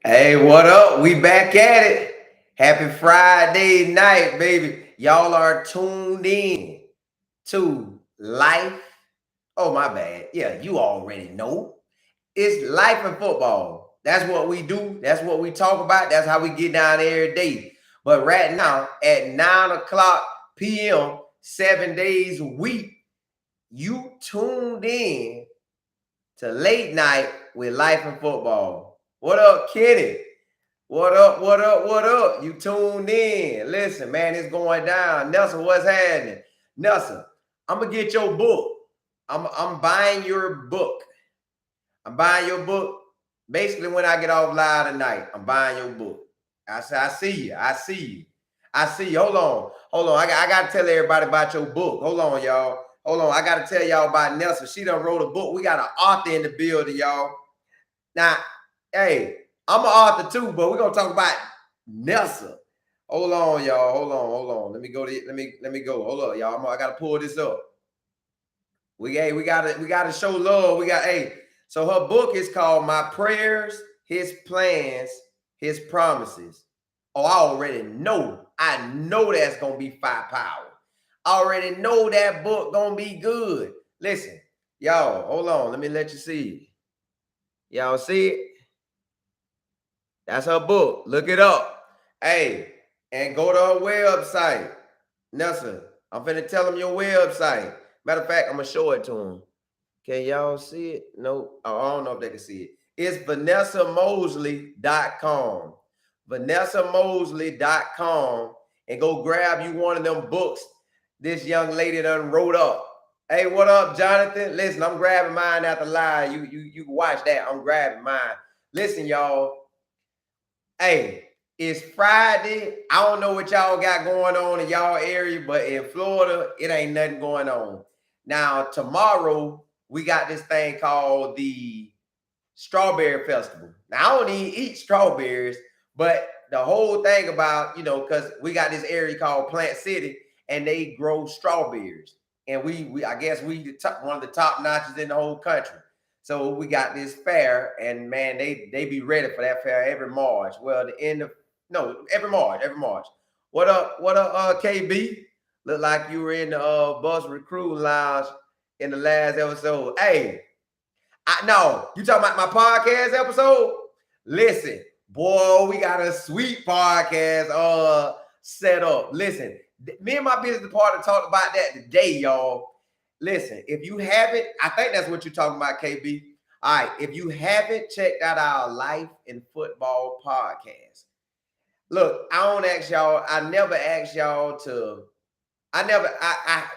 Hey, what up? We back at it. Happy Friday night, baby. Y'all are tuned in to Life. Oh, my bad. Yeah, you already know. It's life and football. That's what we do. That's what we talk about. That's how we get down every day. But right now, at 9 o'clock p.m., 7 days a week, you tuned in to Late Night with Life and Football. What up, Kenny? What up? What up? What up? You tuned in. Listen, man, it's going down. Nelson, what's happening? Nelson, I'm gonna get your book. I'm buying your book. I'm buying your book. Basically, when I get off live tonight, I'm buying your book. I say, I see you. I see you. I see you. Hold on. Hold on. I got to tell everybody about your book. Hold on, y'all. Hold on. I got to tell y'all about Nelson. She done wrote a book. We got an author in the building, y'all. Now, hey, I'm an author too, but we're gonna talk about Nelson. Hold on, y'all. Hold on. Let me go. Let me go. Hold up, y'all. I gotta pull this up. We gotta show love. So her book is called My Prayers, His Plans, His Promises. Oh, I already know. I know that's gonna be firepower. I already know that book gonna be good. Listen, y'all, hold on. Let me let you see it. Y'all see it? That's her book. Look it up. Hey, and go to her website. Nelson, I'm finna tell them your website. Matter of fact, I'm gonna show it to them. Can y'all see it? No, oh, I don't know if they can see it. It's VanessaMosley.com. VanessaMosley.com. And go grab you one of them books this young lady done wrote up. Hey, what up, Jonathan? Listen, I'm grabbing mine after live. You can watch that. I'm grabbing mine. Listen, y'all. Hey, it's Friday. I don't know what y'all got going on in y'all area, but in Florida, it ain't nothing going on. Now, tomorrow, we got this thing called the Strawberry Festival. Now, I don't even eat strawberries, but the whole thing about, because we got this area called Plant City, and they grow strawberries. And we I guess we one of the top notches in the whole country. So we got this fair, and man, they be ready for that fair every March. Well, the end of no, every March, every March. What up, KB? Look like you were in the bus recruiting lounge in the last episode. Hey, I know you talking about my podcast episode. Listen, boy, we got a sweet podcast set up. Listen, me and my business partner talked about that today, y'all. Listen, if you haven't, I think that's what you're talking about, KB. All right, if you haven't checked out our Life in Football podcast, look, I don't ask y'all. I never ask y'all to. I never. I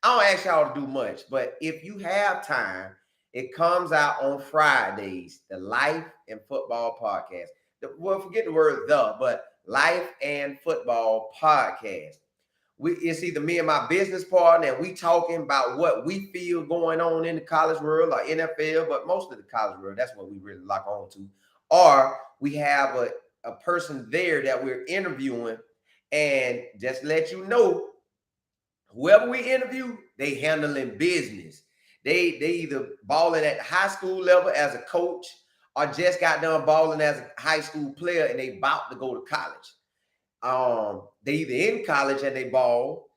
don't ask y'all to do much, but if you have time, it comes out on Fridays. The Life and Football podcast. Well, forget the word the, but Life and Football podcast. It's either me and my business partner, and we talking about what we feel going on in the college world or NFL, but most of the college world, that's what we really lock on to. Or we have a person there that we're interviewing, and just let you know, whoever we interview, they handling business. They either balling at the high school level as a coach, or just got done balling as a high school player, and they about to go to college. They either in college and they ball,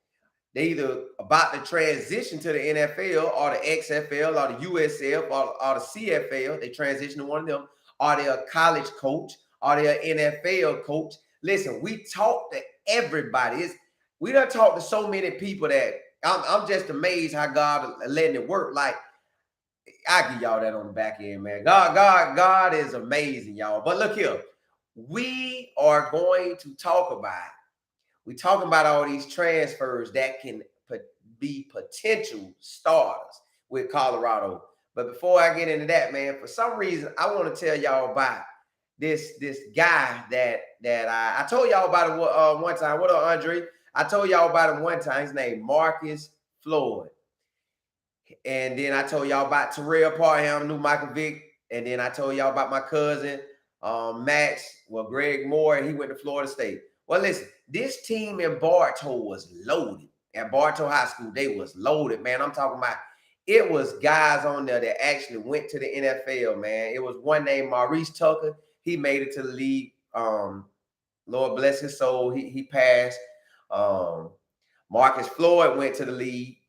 they either about to transition to the NFL or the XFL or the USF or the CFL. They transition to one of them. Are they a college coach? Are they an NFL coach? Listen, we talk to everybody. We done talked to so many people that I'm just amazed how God letting it work. Like, I give y'all that on the back end, man. God is amazing, y'all. But look here, we are going to talk about. We talking about all these transfers that can be potential starters with Colorado. But before I get into that, man, for some reason I want to tell y'all about this guy that I told y'all about it one time. What up, Andre? I told y'all about him one time. His name Marcus Floyd. And then I told y'all about Terrell Parham, knew Michael Vick. And then I told y'all about my cousin, Max, Greg Moore, he went to Florida State. Well, listen, this team in Bartow was loaded. At Bartow High School, they was loaded, man. I'm talking about, it was guys on there that actually went to the NFL, man. It was one named Maurice Tucker. He made it to the league. Lord bless his soul. He passed. Um, Marcus Floyd went to the league.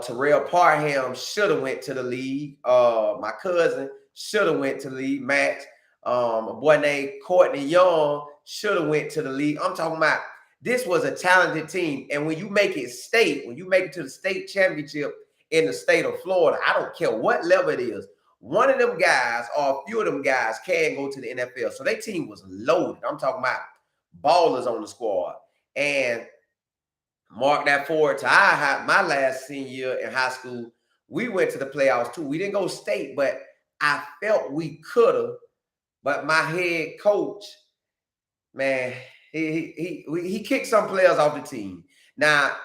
Terrell Parham should have went to the league. My cousin should have went to the league. Max. A boy named Courtney Young should have went to the league. I'm talking about this was a talented team. And when you make it state, when you make it to the state championship in the state of Florida, I don't care what level it is, one of them guys or a few of them guys can go to the NFL. So their team was loaded. I'm talking about ballers on the squad. And mark that forward to my last senior year in high school. We went to the playoffs too. We didn't go state, but I felt we could have. But my head coach, man, he kicked some players off the team. Now,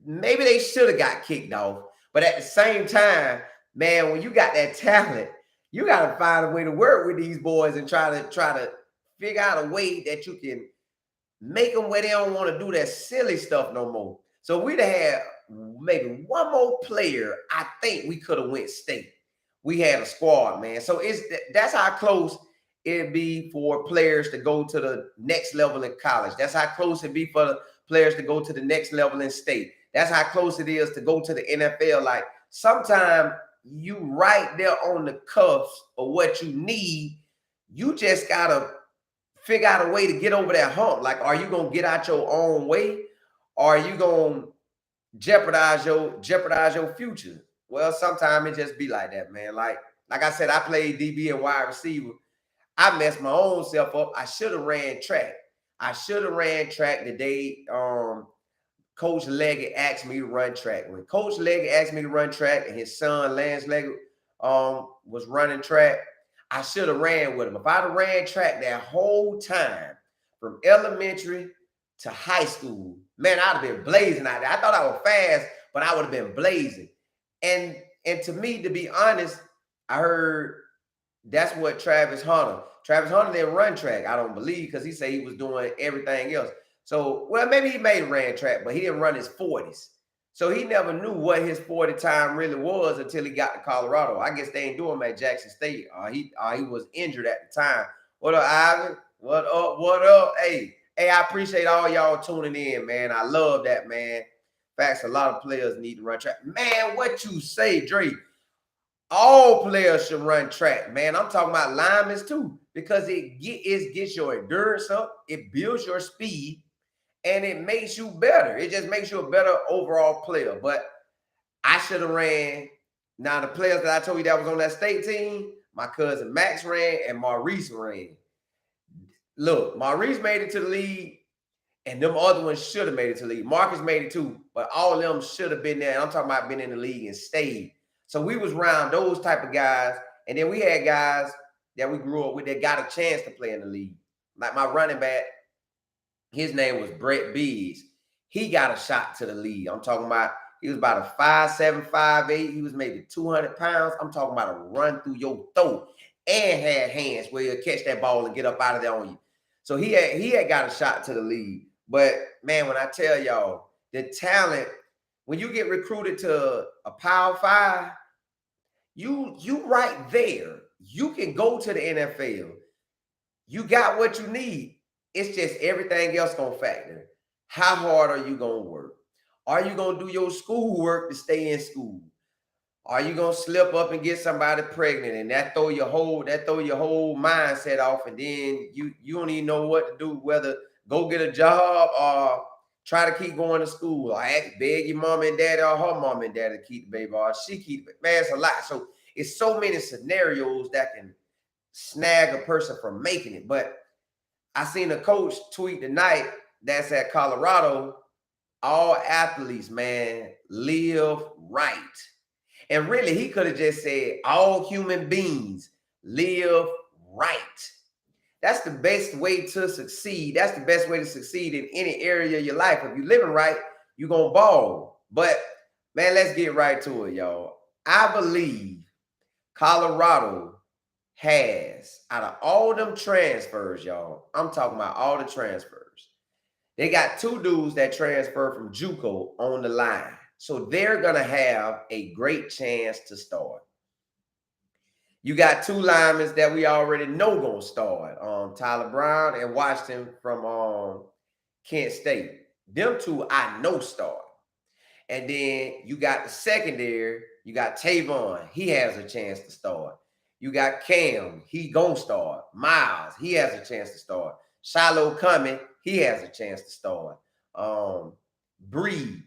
maybe they should have got kicked off, but at the same time, man, when you got that talent, you got to find a way to work with these boys and try to figure out a way that you can make them where they don't want to do that silly stuff no more. So we'd have had maybe one more player. I think we could have went state. We had a squad, man. So that's how close it'd be for players to go to the next level in college. That's how close it'd be for the players to go to the next level in state. That's how close it is to go to the NFL. Like sometimes you right there on the cuffs of what you need. You just gotta figure out a way to get over that hump. Like, are you gonna get out your own way? Or are you gonna jeopardize your future? Well, sometimes it just be like that, man. Like I said, I played DB and wide receiver. I messed my own self up. I should have ran track. I should have ran track the day Coach Leggett asked me to run track. When Coach Leggett asked me to run track and his son Lance Leggett was running track, I should have ran with him. If I'd have ran track that whole time from elementary to high school, man, I'd have been blazing out there. I thought I was fast, but I would have been blazing. And to me, to be honest, I heard that's what Travis Hunter didn't run track, I don't believe, because he said he was doing everything else. So, well, maybe he may have ran track, but he didn't run his 40s. So he never knew what his 40 time really was until he got to Colorado. I guess they ain't doing him at Jackson State. He was injured at the time. What up, Ivan? What up? What up? Hey, I appreciate all y'all tuning in, man. I love that, man. Facts, a lot of players need to run track. Man, what you say, Dre? All players should run track, man. I'm talking about linemen too, because it gets your endurance up, it builds your speed, and it makes you better. It just makes you a better overall player. But I should have ran. Now, the players that I told you that was on that state team, my cousin Max ran and Maurice ran. Look, Maurice made it to the league, and them other ones should have made it to the league. Marcus made it too, but all of them should have been there. And I'm talking about been in the league and stayed. So we was around those type of guys. And then we had guys that we grew up with that got a chance to play in the league. Like my running back, his name was Brett Biggs. He got a shot to the league. I'm talking about, he was about a 5'7", 5'8". He was maybe 200 pounds. I'm talking about a run through your throat and had hands where he'll catch that ball and get up out of there on you. So he had got a shot to the league. But man, when I tell y'all, the talent, when you get recruited to a Power 5, you right there. You can go to the NFL. You got what you need. It's just everything else gonna factor. How hard are you gonna work? Are you gonna do your schoolwork to stay in school? Are you gonna slip up and get somebody pregnant and that throw your whole mindset off, and then you don't even know what to do, whether go get a job or try to keep going to school, or beg your mom and daddy or her mom and daddy to keep the baby, or she keep it. Man, it's a lot. So it's so many scenarios that can snag a person from making it. But I seen a coach tweet tonight that's at Colorado, all athletes, man, live right. And really, he could have just said, all human beings live right. That's the best way to succeed. That's the best way to succeed in any area of your life. If you're living right, you're going to ball. But, man, let's get right to it, y'all. I believe Colorado has, out of all them transfers, y'all, I'm talking about all the transfers, they got two dudes that transfer from JUCO on the line. So they're going to have a great chance to start. You got two linemen that we already know gonna start. Tyler Brown and Washington from Kent State. Them two I know start. And then you got the secondary. You got Tavon. He has a chance to start. You got Cam. He gonna start. Miles. He has a chance to start. Shiloh coming. He has a chance to start. Breed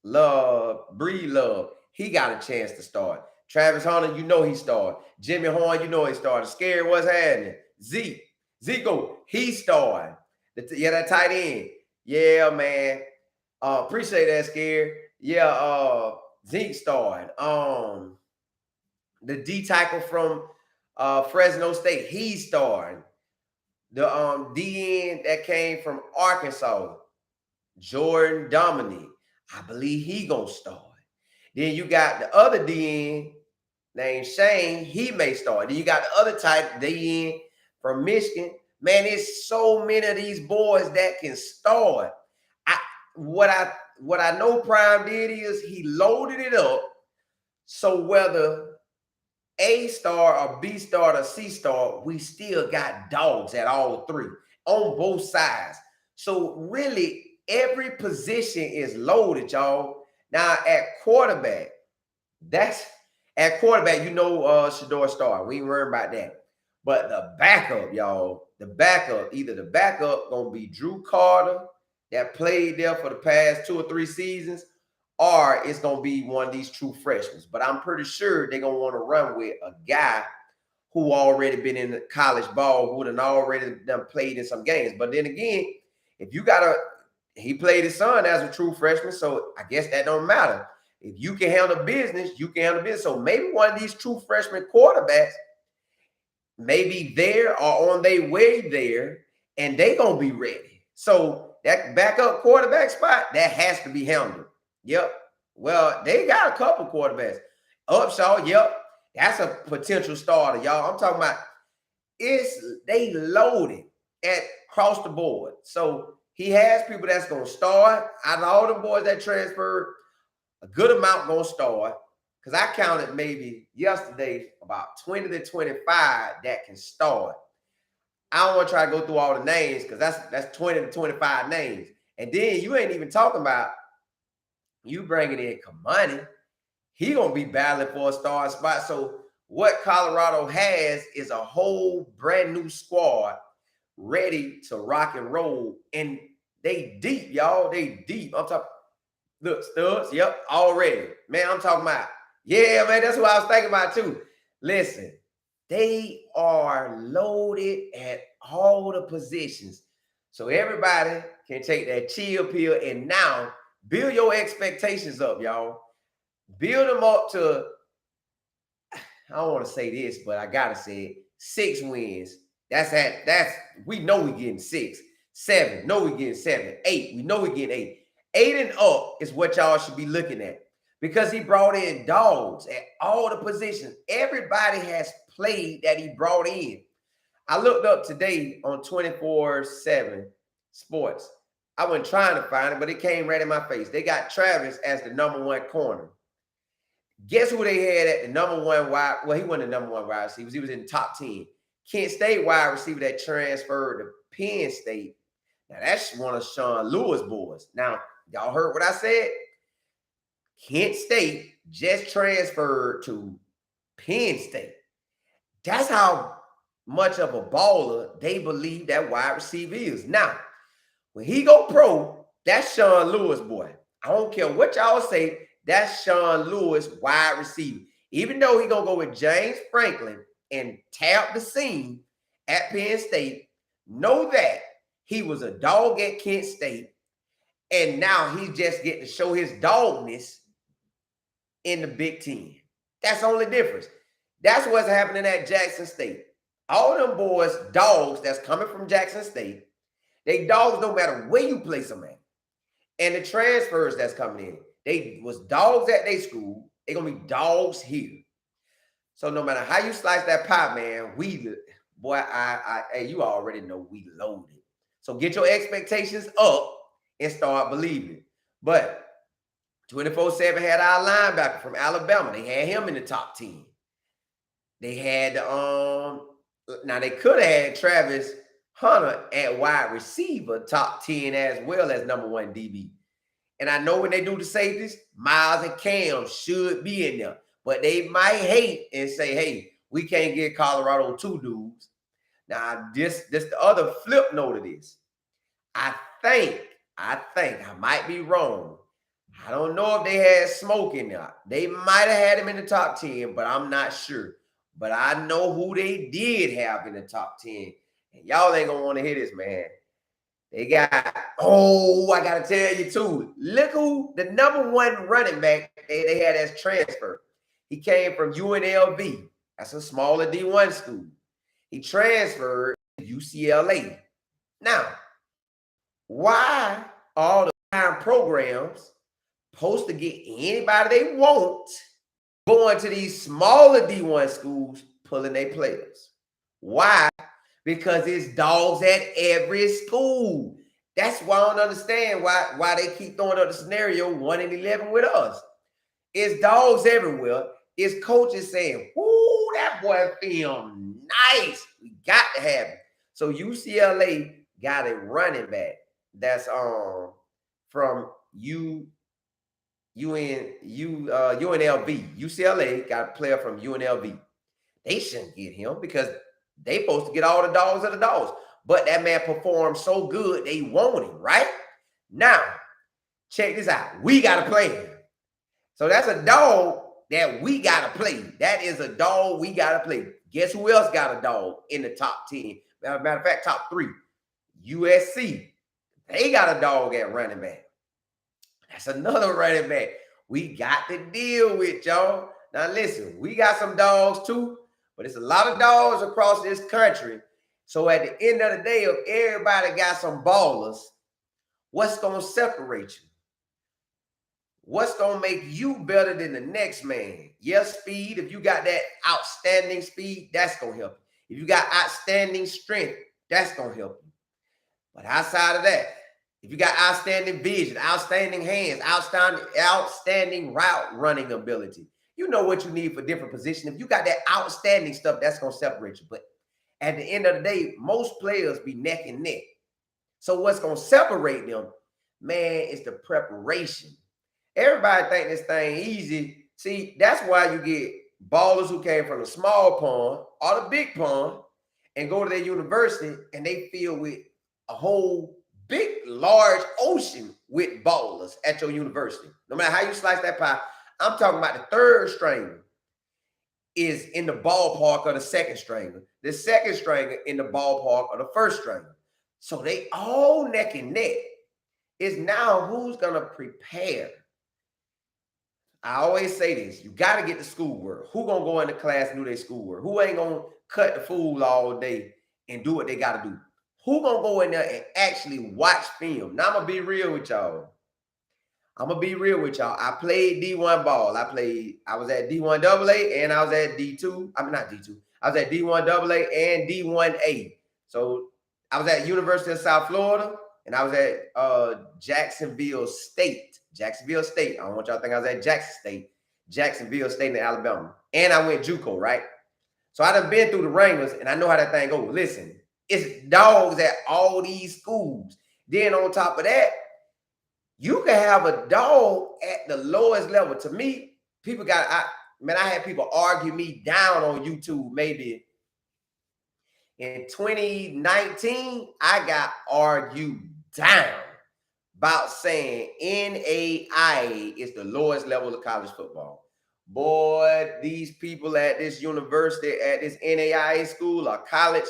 Love. He got a chance to start. Travis Hunter, you know he started. Jimmy Horn, you know he started. Scary, what's happening? Zico, he started. That tight end. Yeah, man. Appreciate that, Scary. Yeah, Zeke started. The D tackle from Fresno State, he's starting. The DN that came from Arkansas, Jordan Dominic, I believe he gonna start. Then you got the other DN named Shane, he may start. Then you got the other type DN from Michigan. Man, it's so many of these boys that can start. What I know Prime did is he loaded it up. So whether A star or B star or C star, we still got dogs at all three on both sides. So really, every position is loaded, y'all. Now at quarterback, you know Shador Star. We ain't worried about that. But the backup, y'all, either the backup gonna be Drew Carter that played there for the past 2 or 3 seasons, or it's going to be one of these true freshmen. But I'm pretty sure they're going to want to run with a guy who already been in the college ball, who done already done played in some games. But then again, if you got he played his son as a true freshman, so I guess that don't matter. If you can handle business, you can handle business. So maybe one of these true freshman quarterbacks may be there or on their way there, and they going to be ready. So that backup quarterback spot, that has to be handled. Yep. Well, they got a couple quarterbacks. Upshaw, yep. That's a potential starter, y'all. I'm talking about they loaded across the board. So he has people that's going to start. Out of all the boys that transferred, a good amount going to start. Because I counted maybe yesterday about 20 to 25 that can start. I don't want to try to go through all the names because that's 20 to 25 names. And then you ain't even talking about you bringing in Kamani. He going to be battling for a star spot. So what Colorado has is a whole brand new squad ready to rock and roll. And they deep, y'all. They deep. I'm talking, look, Stubbs, yep, already. Man, I'm talking about, yeah, man, that's what I was thinking about too. Listen, they are loaded at all the positions. So everybody can take that chill pill and now build your expectations up, y'all. Build them up to, I don't want to say this, but I got to say it, 6 wins. We know we're getting 6. 7, no, we're getting 7. 8, we know we're getting 8. 8 and up is what y'all should be looking at because he brought in dogs at all the positions. Everybody has played that he brought in. I looked up today on 24/7 Sports. I wasn't trying to find it, but it came right in my face. They got Travis as the number 1 corner. Guess who they had at the number 1 wide? Well, he wasn't the number 1 wide receiver. He was in the top 10. Kent State wide receiver that transferred to Penn State. Now, that's one of Sean Lewis' boys. Now, y'all heard what I said? Kent State just transferred to Penn State. That's how much of a baller they believe that wide receiver is. Now, when he go pro, that's Sean Lewis' boy. I don't care what y'all say. That's Sean Lewis, wide receiver. Even though he going to go with James Franklin and tap the scene at Penn State, know that he was a dog at Kent State, and now he's just getting to show his dogness in the Big Ten. That's the only difference. That's what's happening at Jackson State. All them boys, dogs that's coming from Jackson State, they dogs no matter where you place them at. And the transfers that's coming in, they was dogs at their school. They're going to be dogs here. So no matter how you slice that pie, man, you already know we loaded. So get your expectations up and start believing. But 24/7 had our linebacker from Alabama. They had him in the top 10. They had now they could have had Travis Hunter at wide receiver, top 10 as well as number 1 DB. And I know when they do the safeties, Miles and Cam should be in there. But they might hate and say, hey, we can't get Colorado 2 dudes. Now, this the other flip note of this. I think, I might be wrong. I don't know if they had Smoke in there. They might have had him in the top 10, but I'm not sure. But I know who they did have in the top 10. And y'all ain't going to want to hear this, man. They got, I got to tell you too. Look who the number 1 running back they had as transfer. He came from UNLV. That's a smaller D1 school. He transferred to UCLA. Now, why all the time programs supposed to get anybody they want going to these smaller D1 schools pulling their players? Why? Because it's dogs at every school. That's why I don't understand why they keep throwing up the scenario 1-11 with us. It's dogs everywhere. It's coaches saying, "Whoo, that boy film nice. We got to have him." So UCLA got a running back that's from UNLV. UCLA got a player from UNLV. They shouldn't get him because they supposed to get all the dogs of the dogs. But that man performed so good, they want him, right? Now, check this out. We got to play him. So that's a dog that we got to play. That is a dog we got to play. Guess who else got a dog in the top 10? Matter of fact, top 3. USC. They got a dog at running back. That's another running back we got to deal with, y'all. Now, listen, we got some dogs too, but it's a lot of dogs across this country. So at the end of the day, if everybody got some ballers, what's going to separate you? What's going to make you better than the next man? Yes, speed. If you got that outstanding speed, that's going to help you. If you got outstanding strength, that's going to help you. But outside of that, if you got outstanding vision, outstanding hands, outstanding route running ability, you know what you need for different positions. If you got that outstanding stuff, that's going to separate you. But at the end of the day, most players be neck and neck. So what's going to separate them, man, is the preparation. Everybody think this thing easy. See, that's why you get ballers who came from the small pond or the big pond and go to their university and they fill with a whole big, large ocean with ballers at your university. No matter how you slice that pie, I'm talking about the third stringer is in the ballpark of the second stringer. The second stringer in the ballpark of the first stringer. So they all neck and neck. It's now who's going to prepare. I always say this. You got to get the schoolwork. Who going to go into class and do their schoolwork? Who ain't going to cut the fool all day and do what they got to do? Who going to go in there and actually watch film? Now, I'm going to be real with y'all. I played D1 ball. I was at D1 AA and I was at D2. I mean, not D2. I was at D1 AA and D1A. So I was at University of South Florida and I was at Jacksonville State. I don't want y'all to think I was at Jacksonville State in Alabama. And I went JUCO, right? So I done been through the Wranglers and I know how that thing goes. Listen, it's dogs at all these schools. Then on top of that, you can have a dog at the lowest level. To me, I had people argue me down on YouTube maybe in 2019. I got argued down about saying NAIA is the lowest level of college football. Boy, these people at this university, at this NAIA school or college,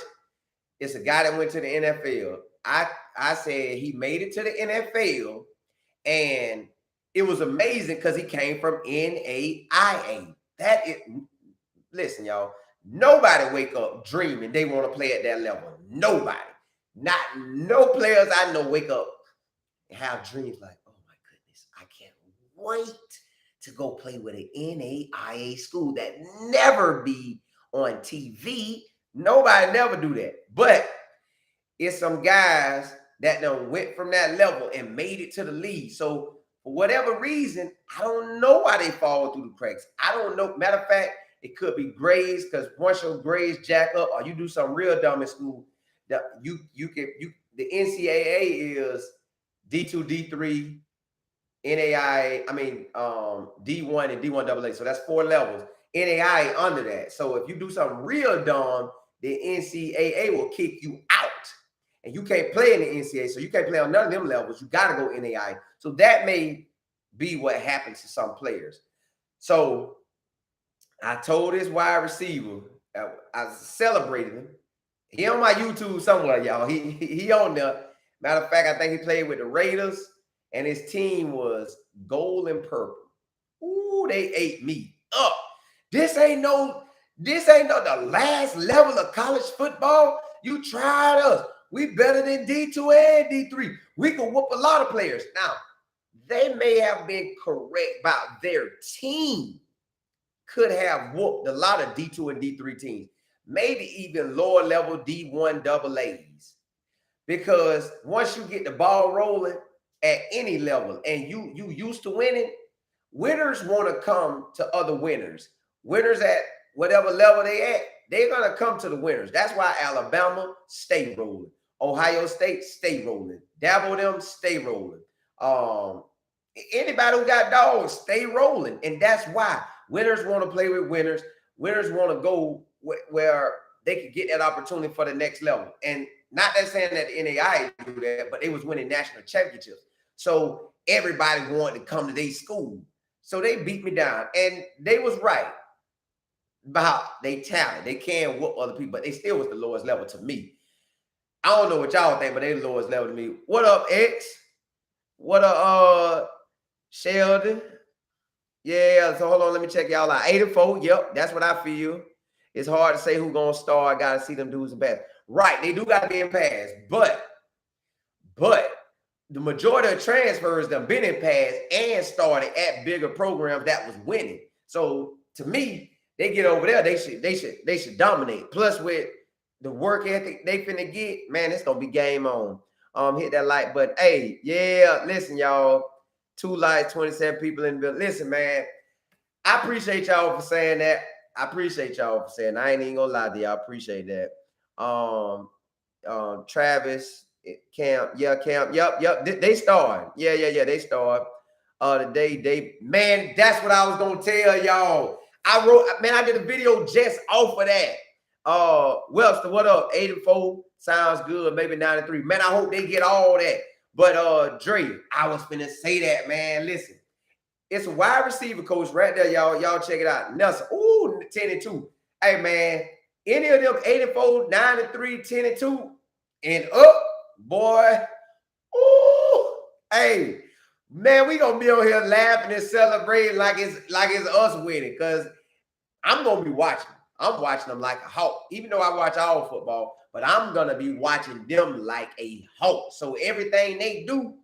it's a guy that went to the NFL. I said he made it to the NFL, and it was amazing because he came from NAIA. Listen, y'all, nobody wake up dreaming they want to play at that level. Nobody. No players I know wake up and have dreams like, oh my goodness, I can't wait to go play with an NAIA school that never be on TV. Nobody never do that. But it's some guys that done went from that level and made it to the league. So for whatever reason, I don't know why they fall through the cracks. I don't know. Matter of fact, It could be grades, because once your grades jack up or you do something real dumb in school, that the NCAA is D2, D3, NAIA, D1 and D1AA. So that's 4 levels. NAIA under that. So if you do something real dumb, the NCAA will kick you out. And you can't play in the NCAA. So you can't play on none of them levels. You got to go NAIA. So that may be what happens to some players. So I told this wide receiver, I celebrated him. He on my YouTube somewhere, y'all. He on there. Matter of fact, I think he played with the Raiders, and his team was gold and purple. Ooh, they ate me up. This ain't no the last level of college football. You tried us. We better than D2 and D3. We can whoop a lot of players. Now, they may have been correct about their team. Could have whooped a lot of D2 and D3 teams. Maybe even lower level D1 AAs. Because once you get the ball rolling at any level and you used to winning, winners want to come to other winners. Winners at whatever level they at, they're going to come to the winners. That's why Alabama stay rolling. Ohio State stay rolling. Dabble them stay rolling. Anybody who got dogs stay rolling. And that's why winners want to play with winners. Winners want to go where they could get that opportunity for the next level. And not that saying that the NAIA do that, but they was winning national championships. So everybody wanted to come to their school. So they beat me down. And they was right about their talent. They can whoop other people, but they still was the lowest level to me. I don't know what y'all think, but they the lowest level to me. What up, X? What up, Sheldon? Yeah, so hold on, let me check y'all out. 84, yep, that's what I feel. It's hard to say who's going to start. I got to see them dudes in pass. Right, they do got to be in pass, but the majority of transfers them been in pass and started at bigger programs that was winning. So to me, they get over there, they should dominate. Plus with the work ethic they finna get, man, it's gonna be game on. Hit that like button. Hey, yeah, listen, y'all. 2 likes, 27 people in the building. Listen, man, I appreciate y'all for saying that. I appreciate y'all for saying that. I ain't even gonna lie to y'all. I appreciate that. Travis, Camp, yep. They started. Yeah, they started. Man, that's what I was gonna tell y'all. I did a video just off of that. Webster, what up? 84 sounds good. Maybe 93. Man, I hope they get all that. But Dre, I was finna say that, man. Listen, it's a wide receiver coach right there, y'all. Y'all check it out. Nelson, ooh, 10 and 2. Hey, man, any of them 84, 9 and 3, 10 and 2, and up, boy. Ooh, hey, man, we gonna be on here laughing and celebrating like it's us winning, because I'm gonna be watching. I'm watching them like a hawk, even though I watch all football, but I'm going to be watching them like a hawk. So everything they do,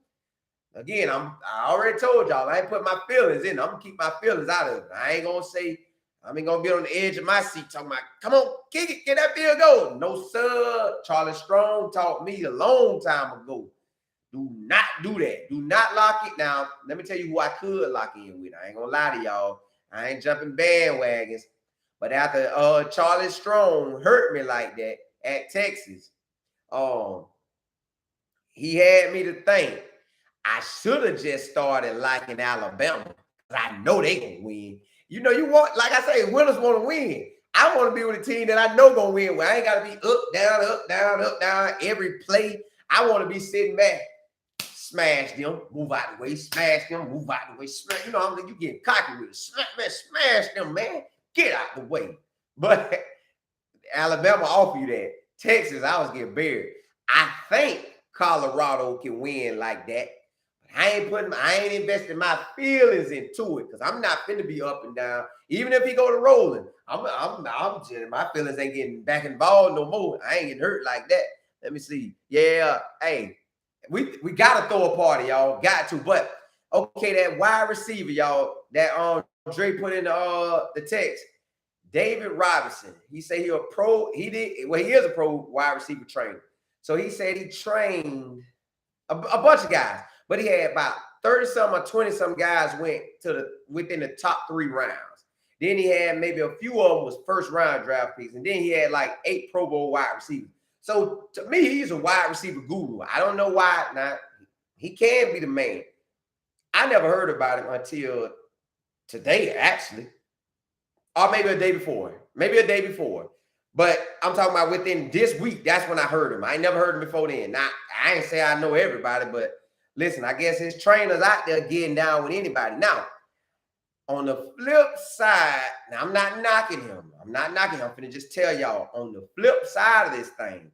again, I already told y'all, I ain't put my feelings in. I'm going to keep my feelings out of it. I ain't going to say, I ain't going to be on the edge of my seat talking about, come on, kick it, get that field goal. No, sir. Charlie Strong taught me a long time ago. Do not do that. Do not lock it. Now, let me tell you who I could lock in with. I ain't going to lie to y'all. I ain't jumping bandwagons. But after Charlie Strong hurt me like that at Texas, he had me to think I should have just started liking Alabama, because I know they gonna win. You know, you want, like I say, winners want to win. I want to be with a team that I know gonna win, where I ain't gotta be up, down every play. I want to be sitting back, smash them, move out the way, smash them, move out the way, smash. You know, I'm like, you getting cocky with it. Smash them, man. Get out the way. But Alabama offer you that. Texas, I was getting buried. I think Colorado can win like that. But I ain't investing my feelings into it, because I'm not finna be up and down. Even if he go to rolling, I'm just, my feelings ain't getting back involved no more. I ain't getting hurt like that. Let me see. Yeah, hey, we gotta throw a party, y'all. Got to. But okay, that wide receiver, y'all, that Dre put in the text. David Robinson, he said he is a pro wide receiver trainer. So he said he trained a bunch of guys, but he had about 30-some or 20-some guys went within the top 3 rounds. Then he had maybe a few of them was first round draft picks. And then he had like 8 Pro Bowl wide receivers. So to me, he's a wide receiver guru. I don't know why. Now, he can be the man. I never heard about him until today, actually. Or maybe a day before. But I'm talking about within this week, that's when I heard him. I ain't never heard him before then. Now, I ain't say I know everybody, but listen, I guess his trainers out there getting down with anybody. Now, on the flip side, now I'm not knocking him. I'm finna just tell y'all, on the flip side of this thing,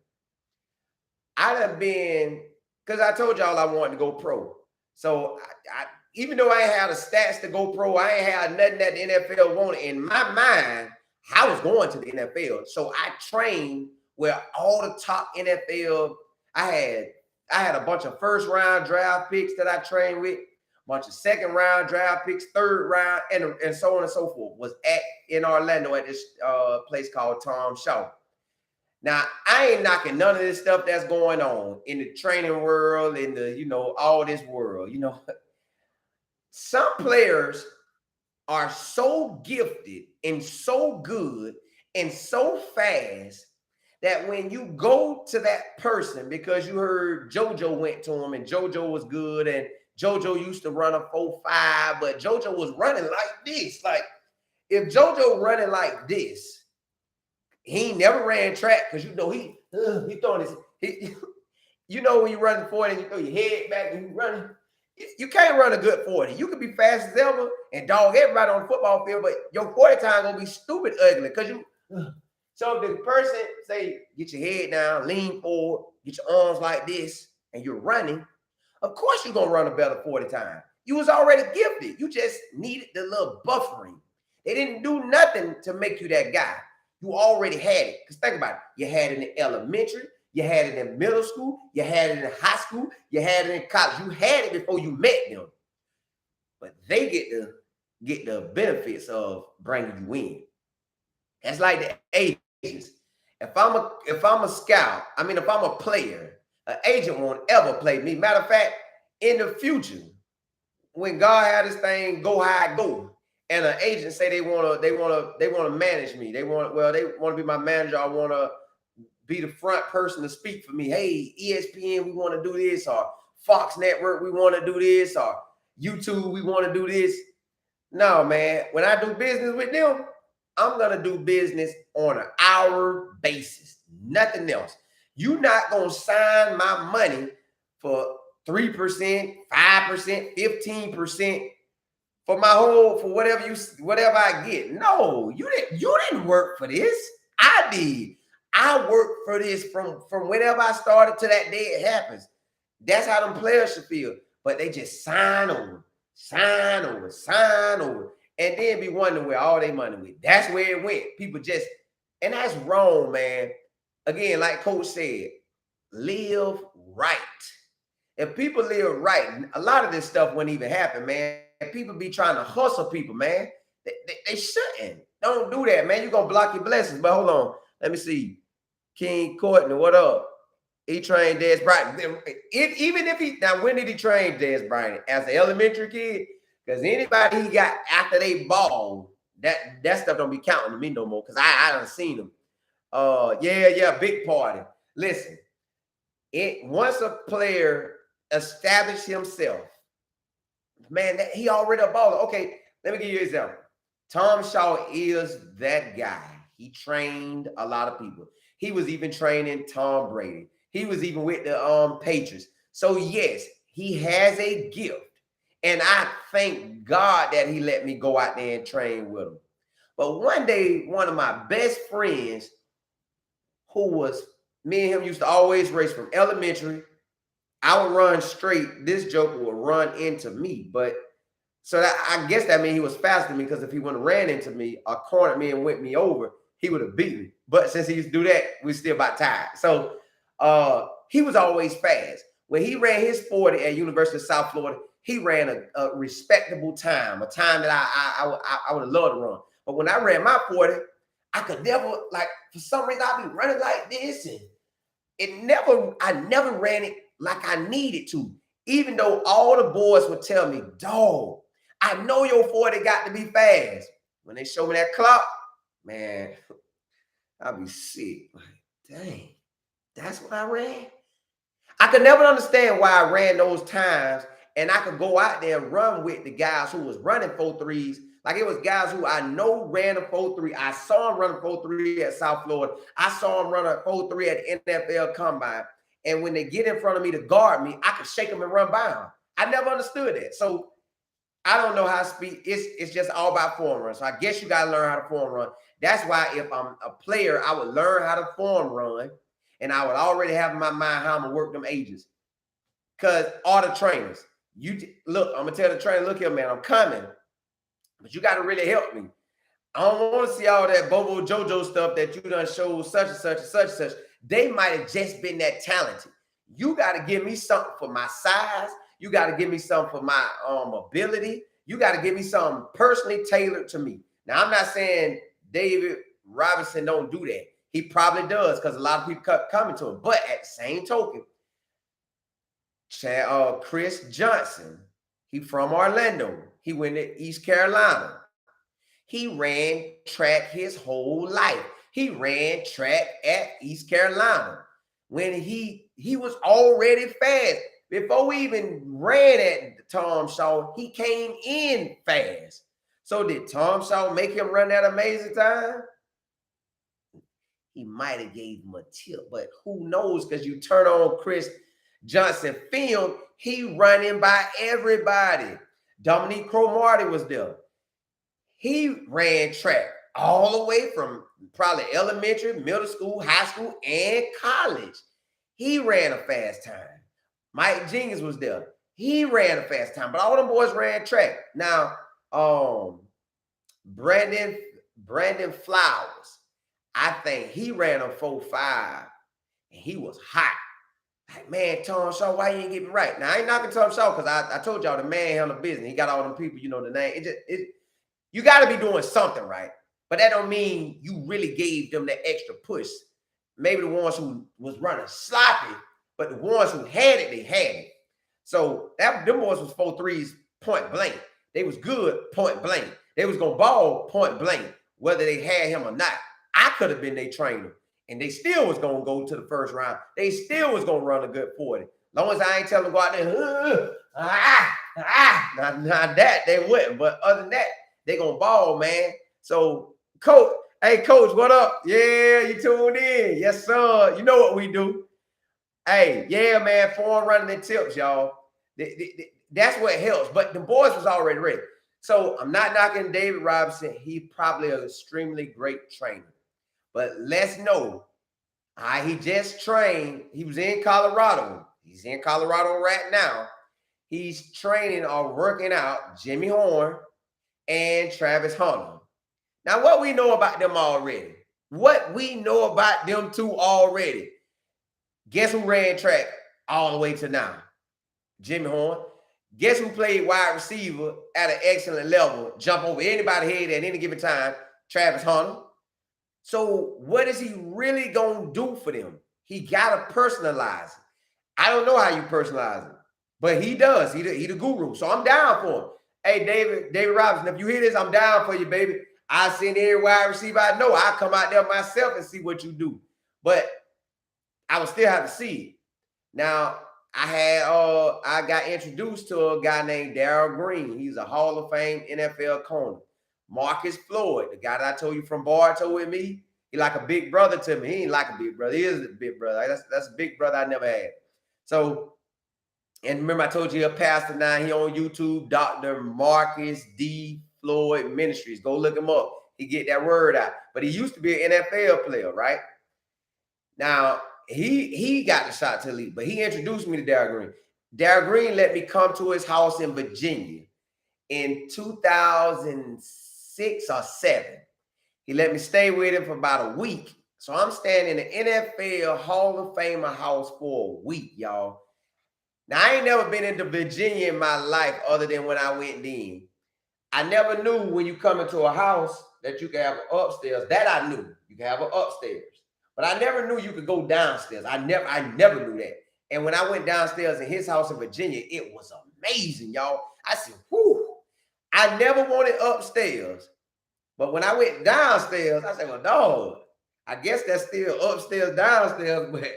I done been, because I told y'all I wanted to go pro. So I even though I ain't had the stats to go pro, I ain't had nothing that the NFL wanted. In my mind, I was going to the NFL. So I trained where all the top NFL, I had a bunch of first round draft picks that I trained with, a bunch of second round draft picks, third round, and so on and so forth, was in Orlando at this place called Tom Shaw. Now, I ain't knocking none of this stuff that's going on in the training world, in the, all this world, Some players are so gifted and so good and so fast that when you go to that person, because you heard JoJo went to him and JoJo was good and JoJo used to run a 4.5, but JoJo was running like this. Like, if JoJo running like this, he never ran track because he throwing his, when you're running 40 and you throw your head back and you running. You can't run a good 40. You could be fast as ever and dog everybody on the football field, but your 40 time gonna be stupid ugly because you. So if the person say, get your head down, lean forward, get your arms like this, and you're running, of course you're gonna run a better 40 time. You was already gifted. You just needed the little buffering. They didn't do nothing to make you that guy. You already had it. Because think about it. You had it in elementary. You had it in middle school. You had it in high school. You had it in college. You had it before you met them. But they get the benefits of bringing you in. That's like the agents. If I'm a scout, if I'm a player, an agent won't ever play me. Matter of fact, in the future, when God had this thing go high, go, and an agent say they wanna manage me. They want to be my manager. I want to be the front person to speak for me. Hey, ESPN, we want to do this, or Fox Network, we want to do this, or YouTube, we want to do this. No, man. When I do business with them, I'm going to do business on an hour basis. Nothing else. You're not going to sign my money for 3%, 5%, 15% for whatever I get. No, you didn't work for this. I did. I worked for this from whenever I started to that day it happens. That's how them players should feel. But they just sign over, and then be wondering where all their money went. That's where it went. People just, and that's wrong, man. Again, like Coach said, live right. If people live right, a lot of this stuff wouldn't even happen, man. People be trying to hustle people, man. They shouldn't. Don't do that, man. You're going to block your blessings. But hold on. Let me see. King Courtney, what up? He trained Dez Bryant. Now, when did he train Dez Bryant? As an elementary kid? Because anybody he got after they ball, that stuff don't be counting to me no more. Because I done seen them. Big party. Listen, once a player established himself, man, he already a baller. Okay, let me give you an example. Tom Shaw is that guy. He trained a lot of people. He was even training Tom Brady. He was even with the Patriots. So yes, he has a gift. And I thank God that he let me go out there and train with him. But one day, one of my best friends, me and him used to always race from elementary. I would run straight. This joker would run into me. But so I guess that means he was faster than me, because if he wouldn't have ran into me or cornered me and went me over, he would have beat me. But since he used to do that, we still about tired. So he was always fast. When he ran his 40 at University of South Florida, he ran a respectable time, a time that I would have loved to run. But when I ran my 40, I could never, for some reason, I'd be running like this. And I never ran it like I needed to. Even though all the boys would tell me, dog, I know your 40 got to be fast. when they show me that clock, man, I'll be sick. Like, dang, that's what I ran. I could never understand why I ran those times, and I could go out there and run with the guys who was running 4.3s. Like it was guys who I know ran a 4.3. I saw them run a 4.3 at South Florida. I saw them run a 4.3 at the NFL Combine. And when they get in front of me to guard me, I could shake them and run by them. I never understood that. So I don't know how to speed. It's just all about form run. So I guess you got to learn how to form run. That's why if I'm a player, I would learn how to form run. And I would already have in my mind how I'm going to work them ages. Because all the trainers, look, I'm going to tell the trainer, look here, man, I'm coming. But you got to really help me. I don't want to see all that Bobo Jojo stuff that you done showed such and such and such and such. They might have just been that talented. You got to give me something for my size. You got to give me something for my ability. You got to give me something personally tailored to me. Now, I'm not saying David Robinson don't do that. He probably does because a lot of people kept coming to him. But at the same token, Chris Johnson, he from Orlando. He went to East Carolina. He ran track his whole life. He ran track at East Carolina when he was already fast. Before we even ran at Tom Shaw, he came in fast. So did Tom Shaw make him run that amazing time? He might have gave him a tip, but who knows? Because you turn on Chris Johnson film, he running by everybody. Dominique Cromartie was there. He ran track all the way from probably elementary, middle school, high school, and college. He ran a fast time. Mike Jenkins was there. He ran a fast time, but all them boys ran track. Now, Brandon Flowers, I think he ran a 4.5, and he was hot. Like, man, Tom Shaw, why you ain't get me right? Now, I ain't knocking Tom Shaw because I told y'all the man handled business. He got all them people, you know, the name. You got to be doing something right. But that don't mean you really gave them that extra push. Maybe the ones who was running sloppy, but the ones who had it, they had it. So them boys was 4.3s point blank. They was good point blank. They was going to ball point blank, whether they had him or not. I could have been their trainer, and they still was going to go to the first round. They still was going to run a good 40. As long as I ain't tell them go out there, not that, they wouldn't. But other than that, they going to ball, man. So, Coach, hey, Coach, what up? Yeah, you tuned in. Yes, sir. You know what we do. Hey, yeah, man, form running and tips, y'all. That's what helps. But the boys was already ready. So I'm not knocking David Robinson. He probably an extremely great trainer. But let's know, he just trained. He was in Colorado. He's in Colorado right now. He's training or working out Jimmy Horn and Travis Hunter. Now, what we know about them already? What we know about them two already? Guess who ran track all the way to now? Jimmy Horn. Guess who played wide receiver at an excellent level, jump over anybody's head at any given time? Travis Hunter. So what is he really going to do for them? He got to personalize it. I don't know how you personalize it, but he does. He the guru. So I'm down for him. Hey, David Robinson, if you hear this, I'm down for you, baby. I send every wide receiver I know. I'll come out there myself and see what you do. But I would still have to see it. Now, I got introduced to a guy named Darryl Green. He's a Hall of Fame NFL corner. Marcus Floyd, the guy that I told you from Bartow with me, he like a big brother to me. He ain't like a big brother. He is a big brother. That's a big brother I never had. So, and remember I told you a pastor now, he on YouTube, Dr. Marcus D. Floyd Ministries. Go look him up. He get that word out. But he used to be an NFL player, right? Now, he got the shot to lead, but he introduced me to Darryl Green. Darryl Green let me come to his house in Virginia in 2006 or 7. He let me stay with him for about a week. So I'm staying in the NFL Hall of Famer house for a week, y'all. Now, I ain't never been into Virginia in my life other than when I went in. I never knew when you come into a house that you can have an upstairs. That I knew. You can have an upstairs. But I never knew you could go downstairs. I never knew that. And when I went downstairs in his house in Virginia, it was amazing, y'all. I said, whew. I never wanted upstairs. But when I went downstairs, I said, well, dog, I guess that's still upstairs, downstairs, but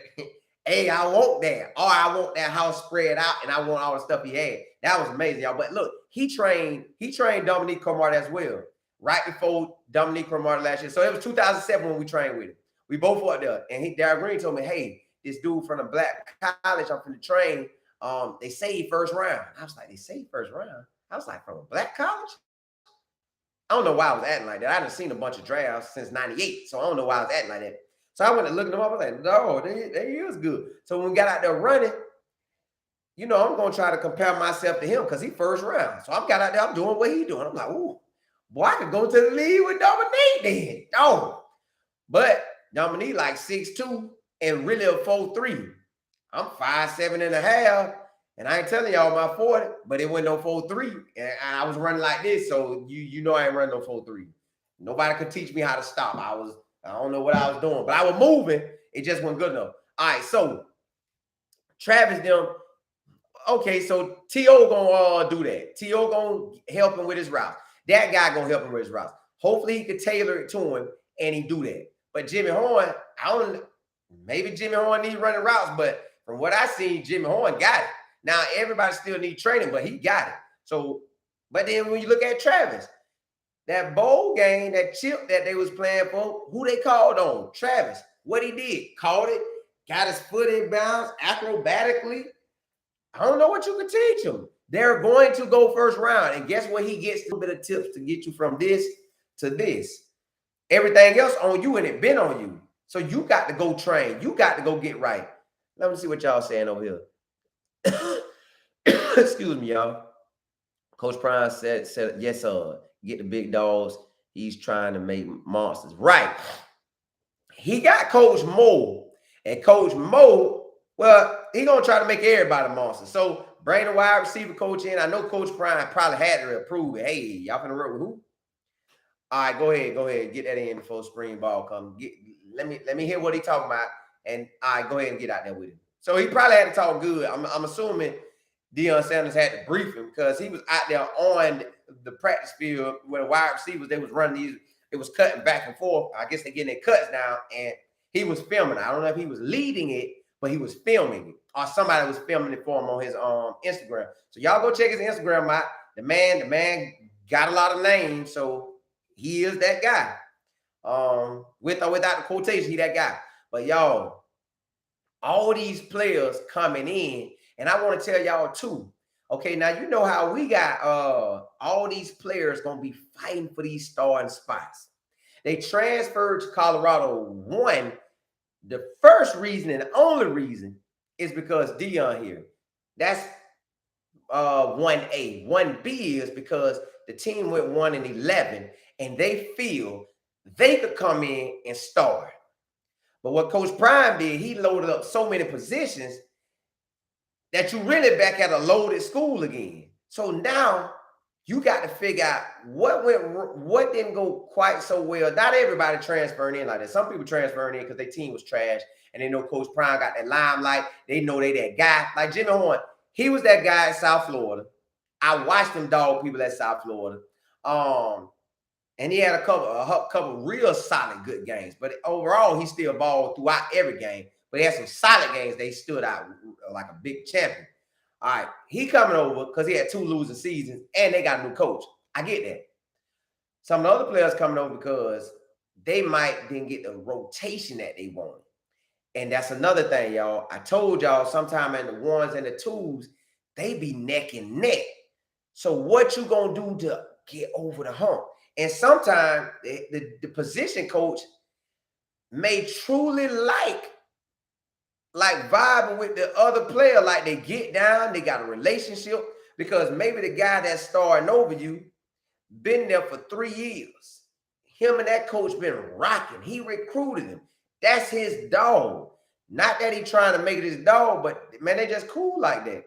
hey, I want that. Or I want that house spread out and I want all the stuff he had. That was amazing, y'all. But look, he trained Dominique Comart as well, right before Dominique Comart last year. So it was 2007 when we trained with him. We both were up there. And Darryl Green told me, hey, this dude from the black college, I'm from the train. They say he first round. I was like, they say first round? I was like, from a black college? I don't know why I was acting like that. I done seen a bunch of drafts since 98, so I don't know why I was acting like that. So I went and looked them up. I was like, no, they is good. So when we got out there running, you know, I'm going to try to compare myself to him because he first round. So I got out there, I'm doing what he doing. I'm like, ooh, boy, I could go to the league with Dominique then. Oh, but Dominique like 6'2" and really a 4'3". I'm 5'7.5". And I ain't telling y'all my 40, but it went no 4'3". And I was running like this. So you know I ain't running no 4'3". Nobody could teach me how to stop. I don't know what I was doing, but I was moving. It just wasn't good enough. All right, so Travis them. Okay, so T.O. gonna do that. T.O. gonna help him with his routes. That guy gonna help him with his routes. Hopefully he could tailor it to him and he do that. But Jimmy Horn, maybe Jimmy Horn needs running routes, but from what I seen, Jimmy Horn got it. Now, everybody still needs training, but he got it. So, but then when you look at Travis, that bowl game, that chip that they was playing for, who they called on? Travis. What he did, caught it, got his foot in bounds acrobatically. I don't know what you could teach him. They're going to go first round. And guess what? He gets a little bit of tips to get you from this to this. Everything else on you and it been on you. So you got to go train. You got to go get right. Let me see what y'all saying over here. Excuse me, y'all. Coach Prime said, yes, sir. Get the big dogs. He's trying to make monsters. Right. He got Coach Mo. And Coach Mo, well, he going to try to make everybody monsters. So bring the wide receiver coach in. I know Coach Prime probably had to approve it. Hey, y'all finna work with who? All right, go ahead. Get that in before spring ball comes. Let me hear what he talking about. And all right, go ahead and get out there with him. So he probably had to talk good. I'm assuming Deion Sanders had to brief him because he was out there on the practice field where the wide receivers, they was running these, it was cutting back and forth. I guess they're getting their cuts now, and he was filming. I don't know if he was leading it, but he was filming it, or somebody was filming it for him on his Instagram. So y'all go check his Instagram out. The man got a lot of names, so he is that guy. With or without the quotation, he that guy. But y'all, all these players coming in, and I want to tell y'all too. Okay, now you know how we got all these players gonna be fighting for these starting spots. They transferred to Colorado. One, the first reason and only reason is because Deion here. That's 1A. 1B is because the team went 1-11, and they feel they could come in and start. But what Coach Prime did, he loaded up so many positions that you really back at a loaded school again. So now you got to figure out what didn't go quite so well. Not everybody transferring in like that. Some people transferring in because their team was trash and they know Coach Prime got that limelight. They know they that guy. Like Jimmy Horn, he was that guy at South Florida. I watched him dog people at South Florida. And he had a couple real solid good games. But overall, he still balled throughout every game. But he had some solid games. They stood out like a big champion. All right, he coming over because he had 2 losing seasons and they got a new coach. I get that. Some of the other players coming over because they might didn't get the rotation that they wanted. And that's another thing, y'all. I told y'all sometime in the 1s and the 2s, they be neck and neck. So what you going to do to get over the hump? And sometimes the position coach may truly like vibing with the other player, like they get down, they got a relationship, because maybe the guy that's starting over you been there for 3 years. Him and that coach been rocking. He recruited him. That's his dog. Not that he trying to make it his dog, but man, they just cool like that.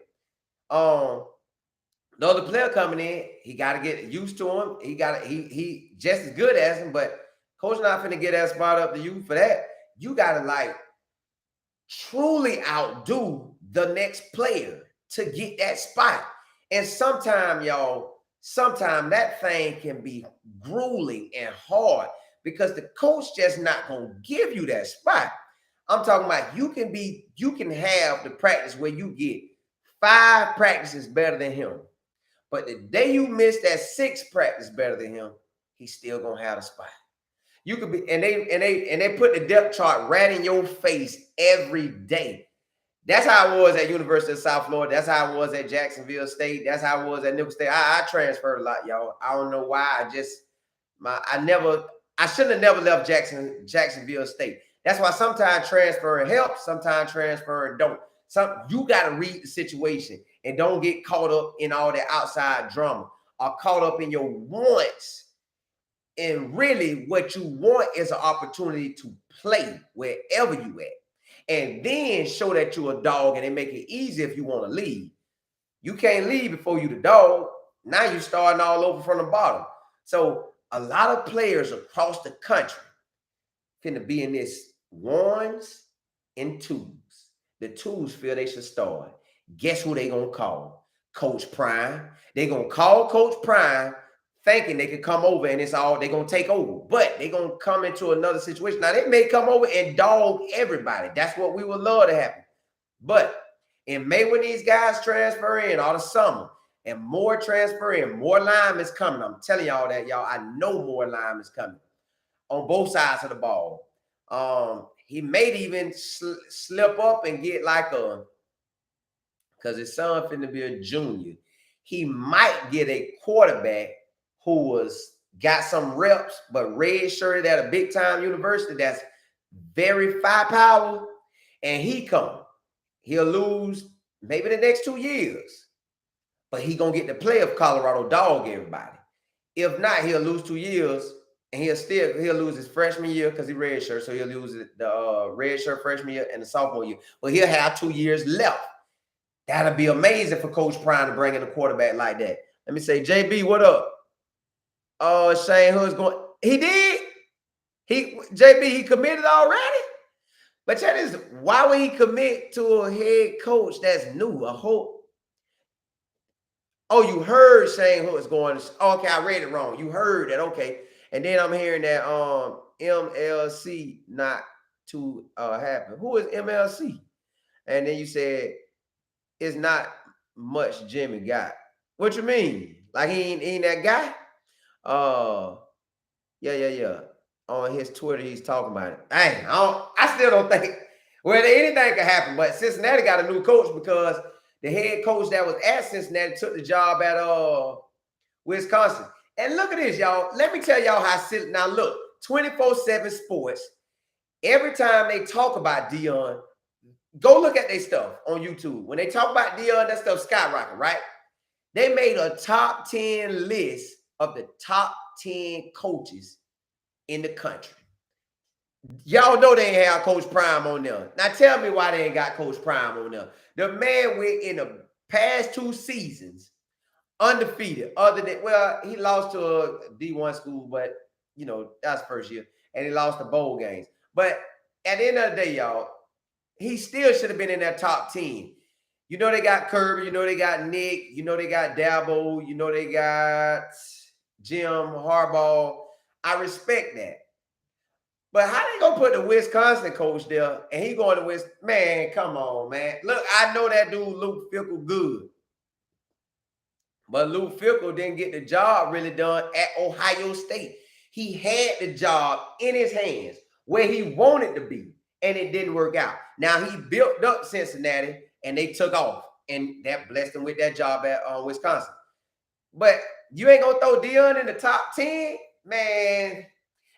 The other player coming in, he got to get used to him. He just as good as him, but coach not finna get that spot up to you for that. You got to like truly outdo the next player to get that spot. And sometimes, y'all, sometimes that thing can be grueling and hard because the coach just not gonna give you that spot. I'm talking about you can have the practice where you get 5 practices better than him. But the day you miss that 6 practice better than him, he's still gonna have a spot. You could be, and they put the depth chart right in your face every day. That's how I was at University of South Florida. That's how I was at Jacksonville State. That's how I was at Nicholls State. I transferred a lot, y'all. I don't know why. I shouldn't have never left Jacksonville State. That's why sometimes transferring helps, sometimes transferring don't. You got to read the situation and don't get caught up in all that outside drama or caught up in your wants. And really, what you want is an opportunity to play wherever you at. And then show that you're a dog and they make it easy if you want to leave. You can't leave before you the dog. Now you're starting all over from the bottom. So a lot of players across the country finna be in this ones and twos. The twos feel they should start. Guess who they gonna call? Coach Prime. They gonna call Coach Prime thinking they could come over and it's all they're gonna take over, but they're gonna come into another situation. Now they may come over and dog everybody. That's what we would love to happen. But in May, when these guys transfer in all the summer and more transfer in, more linemen coming. I'm telling y'all that, y'all. I know more linemen coming on both sides of the ball. He may even slip up and get like because his son finna be a junior. He might get a quarterback who got some reps, but redshirted at a big time university that's very firepower, and he'll lose maybe the next 2 years, but he gonna get to play if Colorado dog everybody. If not, he'll lose 2 years, and he'll lose his freshman year because he redshirt, so he'll lose the redshirt freshman year and the sophomore year, but he'll have 2 years left. That'll be amazing for Coach Prime to bring in a quarterback like that. Let me say, JB, what up? Shane Hood's going. He did. He committed already. But that is why would he commit to a head coach that's new? You heard Shane Hood's going. Okay, I read it wrong. You heard that. Okay, and then I'm hearing that MLC not to happen. Who is MLC? And then you said it's not much Jimmy got. What you mean? Like he ain't that guy? Yeah. On his Twitter, he's talking about it. Dang, I still don't think anything can happen. But Cincinnati got a new coach because the head coach that was at Cincinnati took the job at Wisconsin. And look at this, y'all. Let me tell y'all how silly. Now look, 24/7 Sports. Every time they talk about Deion, go look at their stuff on YouTube. When they talk about Deion, that stuff skyrocket, right? They made a top 10 list of the top 10 coaches in the country. Y'all know they ain't have Coach Prime on there. Now tell me why they ain't got Coach Prime on there. The man went in the past 2 seasons undefeated, other than, well, he lost to a D1 school, but that's first year, and he lost the bowl games. But at the end of the day, y'all, he still should have been in that top 10. They got Kirby, they got Nick, they got Dabo, they got Jim Harbaugh. I respect that. But how they gonna put the Wisconsin coach there and he going to West? Man, come on, man. Look, I know that dude Luke Fickell good. But Luke Fickell didn't get the job really done at Ohio State. He had the job in his hands where he wanted to be, and it didn't work out. Now he built up Cincinnati and they took off, and that blessed him with that job at Wisconsin. But you ain't gonna throw Deion in the top 10, man.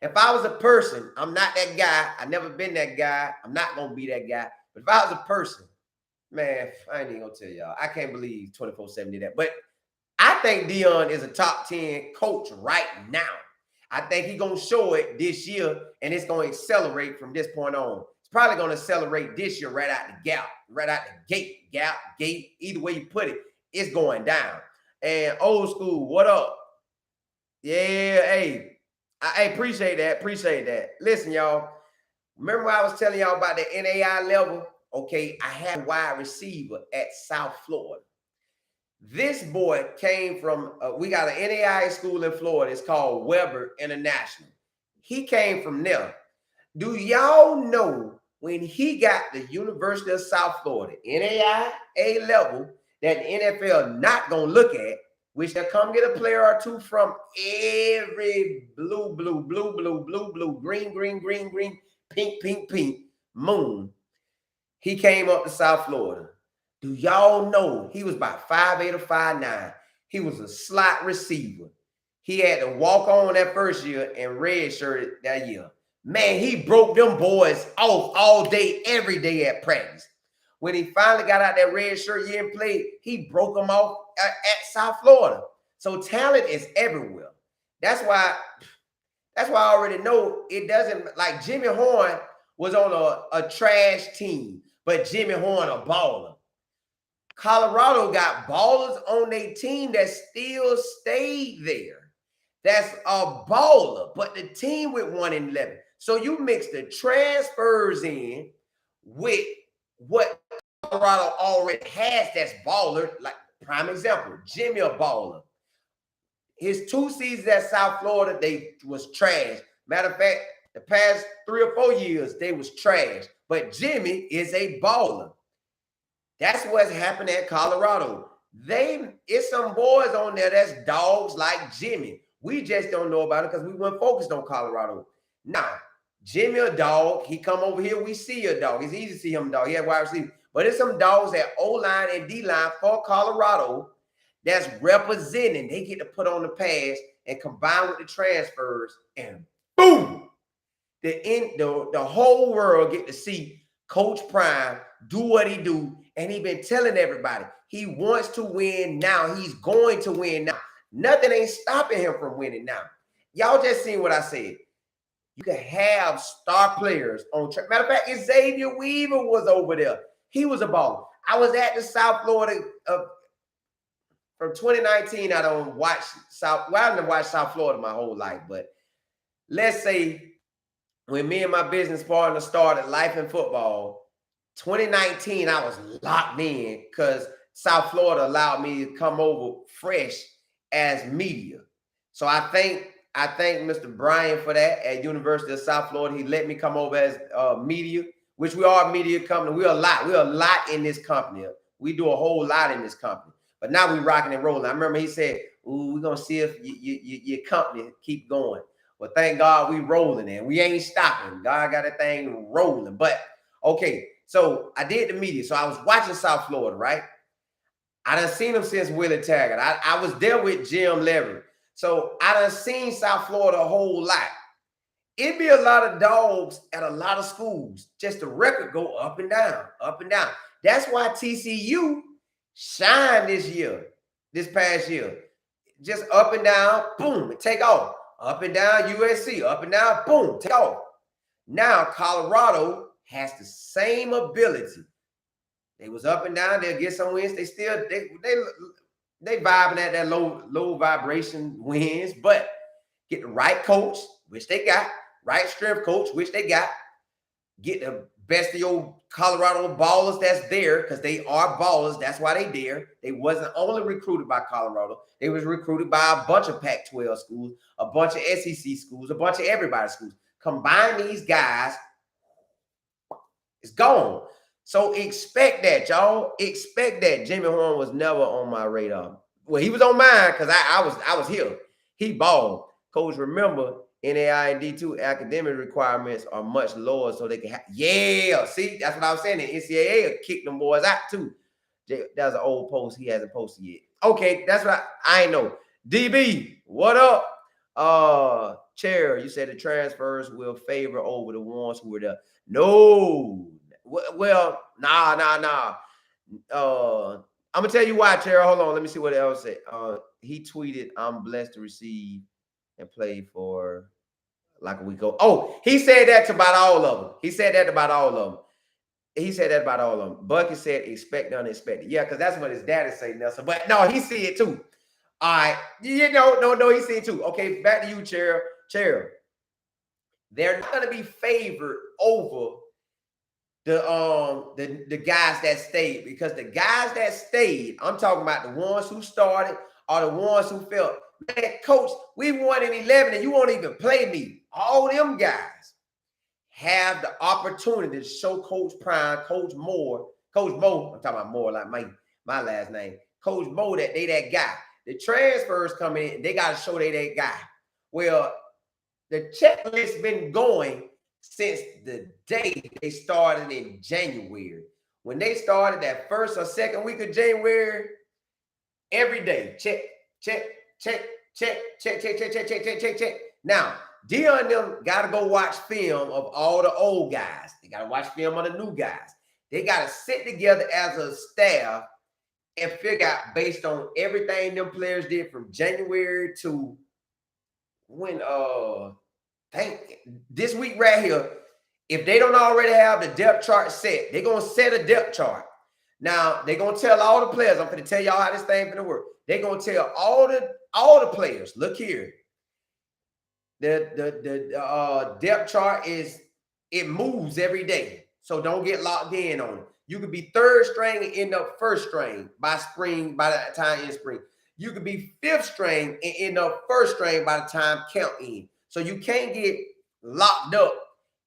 If I was a person, I'm not that guy. I've never been that guy. I'm not gonna be that guy. But if I was a person, man, I ain't even gonna tell y'all. I can't believe 24/7 did that. But I think Deion is a top 10 coach right now. I think he's gonna show it this year, and it's gonna accelerate from this point on. It's probably gonna accelerate this year right out the gate, either way you put it, it's going down. And old school, what up? Yeah, hey. I appreciate that. Listen, y'all. Remember when I was telling y'all about the NAI level? Okay, I had a wide receiver at South Florida. This boy came from, we got an NAIA school in Florida. It's called Weber International. He came from there. Do y'all know when he got the University of South Florida, NAIA A level, that the NFL not going to look at, which they'll come get a player or two from every blue, green, pink, moon. He came up to South Florida. Do y'all know he was about 5'8" or 5'9"? He was a slot receiver. He had to walk on that first year and redshirted that year. Man, he broke them boys off all day, every day at practice. When he finally got out that red shirt year and played, he broke them off at South Florida. So talent is everywhere. That's why I already know it doesn't, like Jimmy Horn was on a trash team, but Jimmy Horn a baller. Colorado got ballers on their team that still stayed there. That's a baller, but the team with 1-11. So you mix the transfers in with what Colorado already has that's baller. Like prime example, Jimmy a baller. His 2 seasons at South Florida, they was trash. Matter of fact, the past 3 or 4 years, they was trash. But Jimmy is a baller. That's what's happened at Colorado. It's some boys on there that's dogs like Jimmy. We just don't know about it because we weren't focused on Colorado. Now, Jimmy a dog. He come over here, we see a dog. It's easy to see him a dog. He had wide receiver. But it's some dogs at O-line and D-line for Colorado that's representing. They get to put on the pass and combine with the transfers, and boom! The whole world get to see Coach Prime do what he do, and he been telling everybody he wants to win now. He's going to win now. Nothing ain't stopping him from winning now. Y'all just seen what I said. You can have star players on track. Matter of fact, Xavier Weaver was over there. He was a baller. I was at the South Florida from 2019. I don't watch South. Well, I haven't watched South Florida my whole life, but let's say when me and my business partner started Life in Football, 2019, I was locked in because South Florida allowed me to come over fresh as media. So I thank Mr. Brian for that at University of South Florida. He let me come over as media, which we are a media company. We're a lot in this company. We do a whole lot in this company. But now we're rocking and rolling. I remember he said, "Ooh, we're going to see if your company keep going." Well, thank God we rolling and we ain't stopping. God got a thing rolling. But, okay, so I did the media. So I was watching South Florida, right? I done seen him since Willie Taggart. I was there with Jim Levy. So I done seen South Florida a whole lot. It'd be a lot of dogs at a lot of schools. Just the record go up and down, up and down. That's why TCU shined this past year. Just up and down, boom, it take off. Up and down, USC, up and down, boom, take off. Now Colorado has the same ability. They was up and down. They'll get some wins. They vibing at that low vibration wins, but get the right coach, which they got, right strength coach, which they got, get the best of your Colorado ballers that's there, because they are ballers. That's why they there. They wasn't only recruited by Colorado. They was recruited by a bunch of Pac-12 schools, a bunch of SEC schools, a bunch of everybody's schools. Combine these guys, it's gone. So expect that, y'all. Expect that. Jimmy Horn was never on my radar. Well, he was on mine because I was here. He balled. Coach, remember, NAI and D2 academic requirements are much lower, so they can have. Yeah, see, that's what I was saying. The NCAA will kick them boys out too. That's an old post he hasn't posted yet. Okay, that's what I know. DB, what up? Chair, you said the transfers will favor over the ones who were there. No. Well, nah. I'm gonna tell you why, Chair. Hold on, let me see what else said. He tweeted, "I'm blessed to receive and play for like a week ago." Oh, he said that about all of them. He said that about all of them. Bucky said, "Expect the unexpected." Yeah, because that's what his daddy say, Nelson. But no, he see it too. All right, no, he see it too. Okay, back to you, Chair. They're not gonna be favored over the guys that stayed, because the guys that stayed, I'm talking about the ones who started or the ones who felt, man, coach, we won in 11 and you won't even play me. All them guys have the opportunity to show Coach Prime, Coach Mo, I'm talking about Moore like my last name, Coach Mo, that they that guy. The transfers come in, they got to show they that guy. Well, the checklist been going since the day they started in January. When they started that first or second week of January, every day, check, check, check, check, check, check, check, check, check, check, check, check. Now, Deion and them got to go watch film of all the old guys. They got to watch film of the new guys. They got to sit together as a staff and figure out, based on everything them players did from January to when this week right here, if they don't already have the depth chart set, they're gonna set a depth chart. Now they're gonna tell all the players. I'm gonna tell y'all how this thing gonna work. They're gonna tell all the players. Look here, the depth chart it moves every day, so don't get locked in on it. You could be third string and end up first string by the time in spring. You could be fifth string and end up first string by the time count in. So you can't get locked up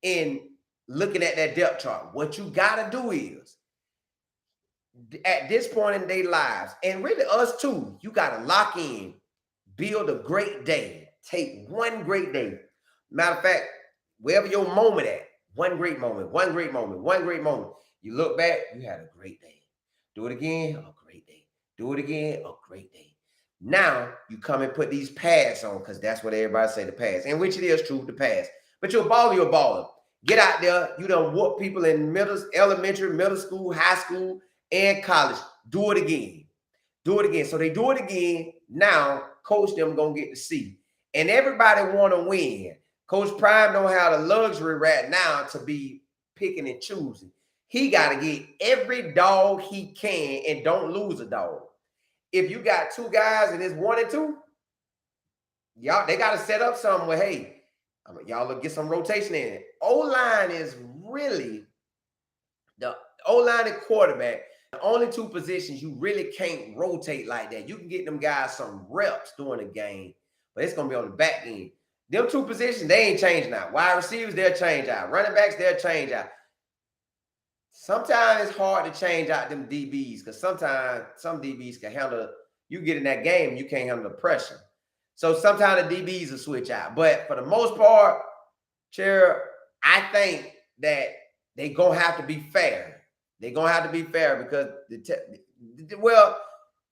in looking at that depth chart. What you got to do is, at this point in their lives, and really us too, you got to lock in, build a great day. Take one great day. Matter of fact, wherever your moment at, one great moment, one great moment, one great moment. You look back, you had a great day. Do it again, a great day. Do it again, a great day. Now you come and put these pads on, because that's what everybody say, the pads, and which it is true, the pads. But you're a baller. Get out there. You done whoop people in elementary, middle school, high school, and college. Do it again. Do it again. So they do it again. Now, coach them gonna get to see. And everybody want to win. Coach Prime don't have the luxury right now to be picking and choosing. He got to get every dog he can and don't lose a dog. If you got two guys and it's 1 and 2, y'all, they got to set up something where, hey, y'all will get some rotation in it. O-line is really the O-line and quarterback, the only two positions you really can't rotate like that. You can get them guys some reps during the game, but it's going to be on the back end. Them two positions, they ain't changing out. Wide receivers, they'll change out. Running backs, they'll change out. Sometimes it's hard to change out them DBs, because sometimes some DBs can handle, you get in that game, you can't handle the pressure. So sometimes the DBs will switch out. But for the most part, Chair, I think that they're going to have to be fair. They're going to have to be fair because,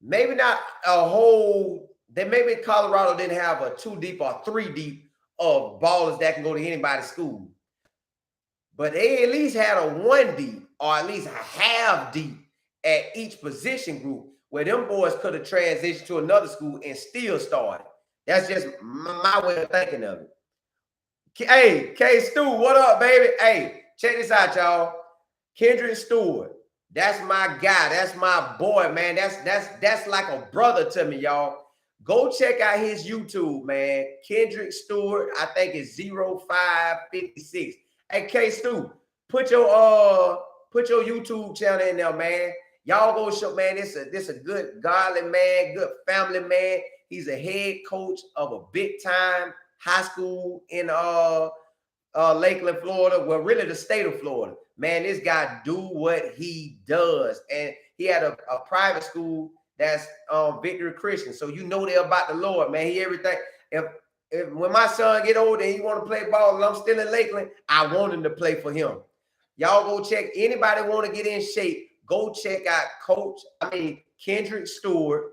maybe not a whole, maybe Colorado didn't have a 2 deep or 3 deep of ballers that can go to anybody's school. But they at least had a 1 deep or at least a half deep at each position group, where them boys could have transitioned to another school and still started. That's just my way of thinking of it. Hey, K Stu, what up, baby? Hey, check this out, y'all. Kendrick Stewart, that's my guy. That's my boy, man. That's like a brother to me, y'all. Go check out his YouTube, man. Kendrick Stewart, I think it's 0556. Hey, K Stu, put your YouTube channel in there, man. Y'all go show, man. This a good godly man, good family man. He's a head coach of a big time high school in Lakeland, Florida. Well, really the state of Florida. Man, this guy do what he does, and he had a private school that's Victory Christian. So you know they're about the Lord, man. He everything. If when my son get older and he want to play ball and I'm still in Lakeland, I want him to play for him. Y'all go check. Anybody want to get in shape, go check out Kendrick Stewart,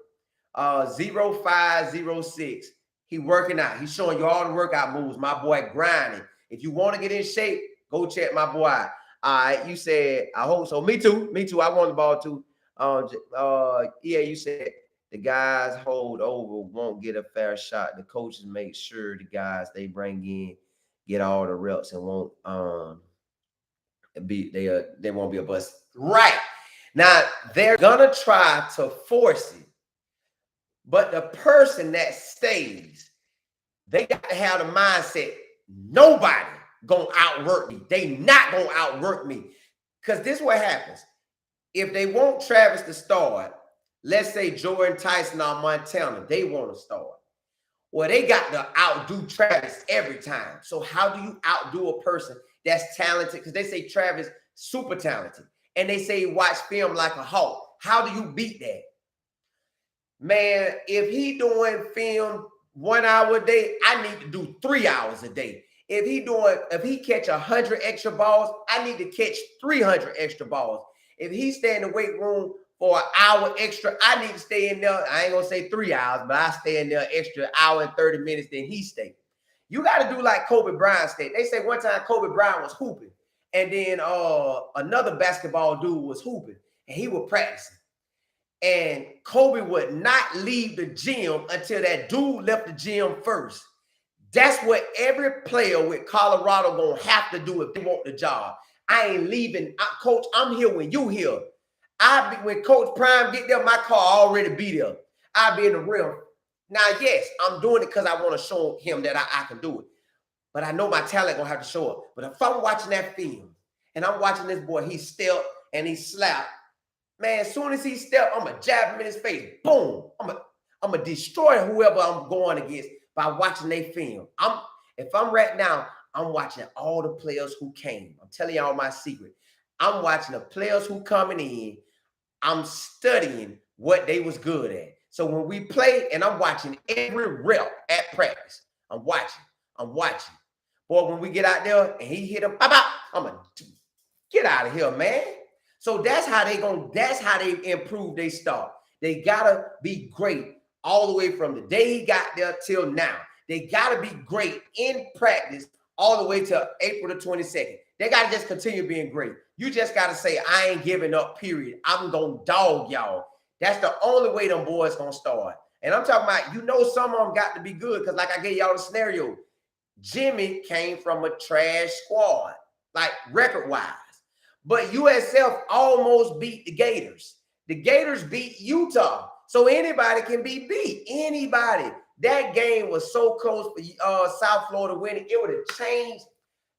0506. He working out. He's showing you all the workout moves. My boy grinding. If you want to get in shape, go check my boy out. All right, you said, I hope so. Me too. I want the ball too. Yeah, you said the guys hold over won't get a fair shot. The coaches make sure the guys they bring in get all the reps and won't they won't be a bust. Right. Now they're gonna try to force it, but the person that stays, they got to have the mindset, nobody gonna outwork me. They not gonna outwork me. Because this is what happens. If they want Travis to start, let's say Jordan Tyson or Montana, they want to start. Well, they got to outdo Travis every time. So how do you outdo a person that's talented? Because they say Travis super talented. And they say watch film like a hawk. How do you beat that? Man, if he doing film 1 hour a day, I need to do 3 hours a day. If he catch 100 extra balls, I need to catch 300 extra balls. If he stay in the weight room for an hour extra, I need to stay in there. I ain't gonna say 3 hours, but I stay in there extra hour and 30 minutes than he stay. You got to do like Kobe Bryant stayed. They say one time Kobe Bryant was hooping, and then another basketball dude was hooping, and he was practicing. And Kobe would not leave the gym until that dude left the gym first. That's what every player with Colorado gonna have to do if they want the job. I ain't leaving. Coach, I'm here when you here. When Coach Prime get there, my car already be there. I'll be in the rim. Now, yes, I'm doing it because I want to show him that I can do it. But I know my talent gonna have to show up. But if I'm watching that film and I'm watching this boy, he step and he slap. Man, as soon as he step, I'm going to jab him in his face. Boom. I'm going to destroy whoever I'm going against by watching their film. If I'm right now, I'm watching all the players who came. I'm telling y'all my secret. I'm watching the players who coming in. I'm studying what they was good at. So when we play, and I'm watching every rep at practice. I'm watching. Boy, when we get out there and he hit him, I'm going to get out of here, man. So that's how they improve their start. They gotta be great all the way from the day he got there till now. They gotta be great in practice all the way to April the 22nd. They gotta just continue being great. You just gotta say, I ain't giving up, period. I'm gonna dog y'all. That's the only way them boys gonna start. And I'm talking about, some of them got to be good, because like I gave y'all the scenario, Jimmy came from a trash squad, like record-wise. But USF almost beat the Gators. The Gators beat Utah. So anybody can be beat. Anybody. That game was so close for South Florida winning. It would have changed.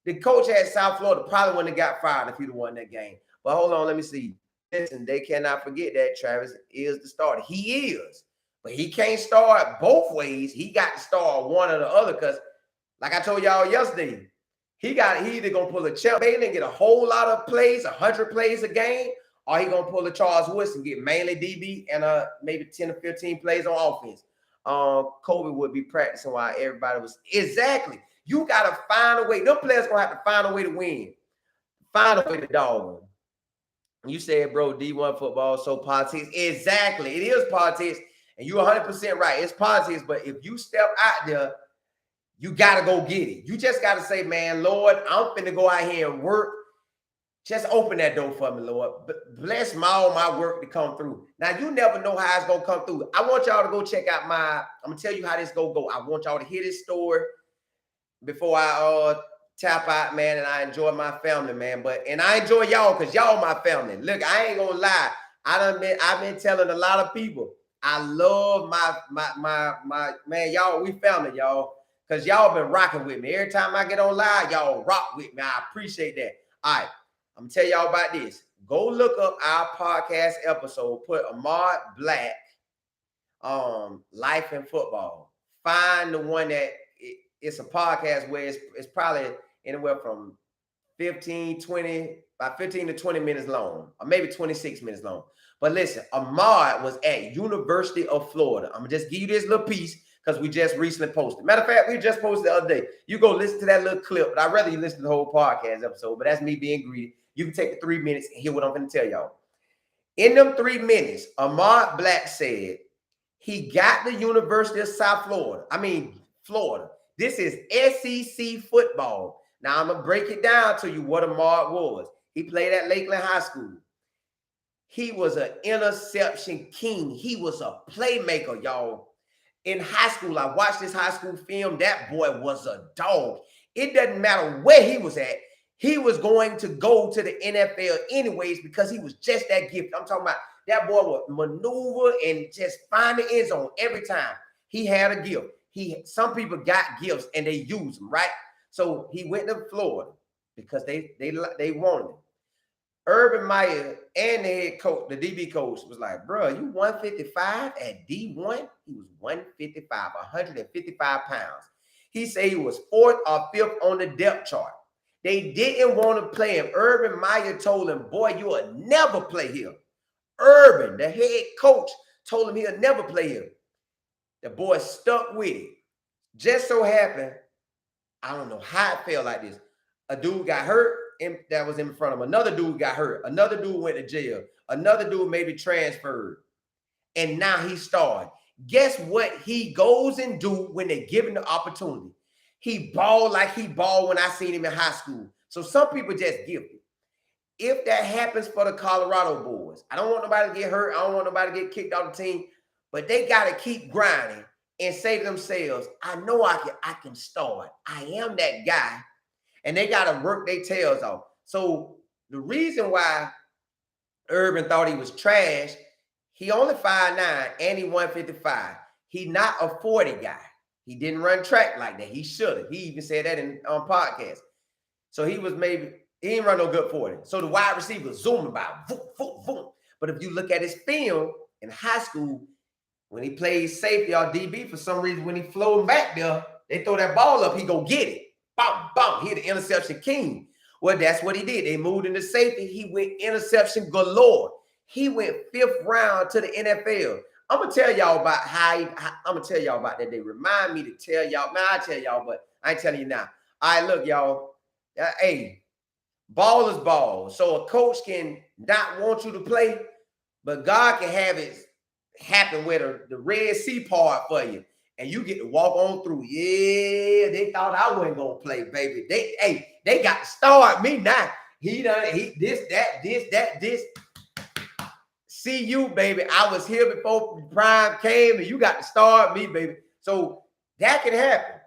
The coach at South Florida probably wouldn't have got fired if he'd have won that game. But hold on, let me see. Listen, they cannot forget that Travis is the starter. He is. But he can't start both ways. He got to start one or the other, because like I told y'all yesterday, he either gonna pull a Champ Bailey and get a whole lot of plays, 100 plays a game, or he gonna pull a Charles Woods and get mainly DB and maybe 10 or 15 plays on offense. Kobe would be practicing while everybody was. Exactly. You gotta find a way. Them players gonna have to find a way to win. Find a way to dog them. You said, bro, D1 football, so politics. Exactly. It is politics, and you're 100% right. It's politics, but if you step out there, you got to go get it. You just got to say, man, Lord, I'm finna go out here and work. Just open that door for me, Lord. Bless all my work to come through. Now, you never know how it's going to come through. I want y'all to go check out I'm going to tell you how this go. I want y'all to hear this story before I tap out, man, and I enjoy my family, man. And I enjoy y'all because y'all my family. Look, I ain't going to lie. I've been telling a lot of people, I love my man, y'all, we family, y'all. Because y'all been rocking with me. Every time I get on live, y'all rock with me. I appreciate that. All right. I'm going to tell y'all about this. Go look up our podcast episode. Put Ahmad Black, Life in Football. Find the one that it's a podcast where it's probably anywhere from 15 to 20 minutes long, or maybe 26 minutes long. But listen, Ahmad was at University of Florida. I'm going to just give you this little piece, because we just recently posted. Matter of fact, we just posted the other day. You go listen to that little clip, but I'd rather you listen to the whole podcast episode, but that's me being greedy. You can take the 3 minutes and hear what I'm going to tell y'all. In them 3 minutes, Ahmad Black said he got the University of Florida. This is SEC football. Now, I'm going to break it down to you what Ahmad was. He played at Lakeland High School. He was an interception king. He was a playmaker, y'all. In high school, I watched this high school film. That boy was a dog. It doesn't matter where he was at. He was going to go to the NFL anyways, because he was just that gifted. I'm talking about that boy would maneuver and just find the end zone every time. He had a gift. Some people got gifts and they use them, right? So he went to Florida because they wanted him. Urban Meyer and the head coach, the DB coach, was like, bro, you 155 at D1? He was 155, 155 pounds. He said he was fourth or fifth on the depth chart. They didn't want to play him. Urban Meyer told him, boy, you will never play here. Urban, the head coach, told him he'll never play here. The boy stuck with it. Just so happened, I don't know how it felt like this. A dude got hurt that was in front of him. Another dude got hurt. Another dude went to jail. Another dude maybe transferred. And now he started. Guess what he goes and do when they give him the opportunity? He balled like he balled when I seen him in high school. So some people just give it. If that happens for the Colorado boys, I don't want nobody to get hurt. I don't want nobody to get kicked off the team. But they got to keep grinding and say to themselves, I know I can start. I am that guy. And they got to work their tails off. So the reason why Urban thought he was trash, he only 5'9" and he 155. He not a 40 guy. He didn't run track like that. He should have. He even said that on podcast. So he didn't run no good 40. So the wide receiver zooming by, boom, boom, boom. But if you look at his film in high school, when he played safety or DB, for some reason, when he floating back there, they throw that ball up, he go get it. Bam, bam, he the interception king. Well, that's what he did. They moved into safety. He went interception galore. He went 5th round to the NFL. I'm going to tell y'all about I'm going to tell y'all about that. They remind me to tell y'all. Man, I tell y'all, but I ain't telling you now. All right, look, y'all. Hey, ball is ball. So a coach can not want you to play, but God can have it happen with the Red Sea part for you. And you get to walk on through. Yeah, they thought I wasn't going to play, baby. They got to start me now. This. See you, baby. I was here before Prime came, and you got to start me, baby. So that can happen.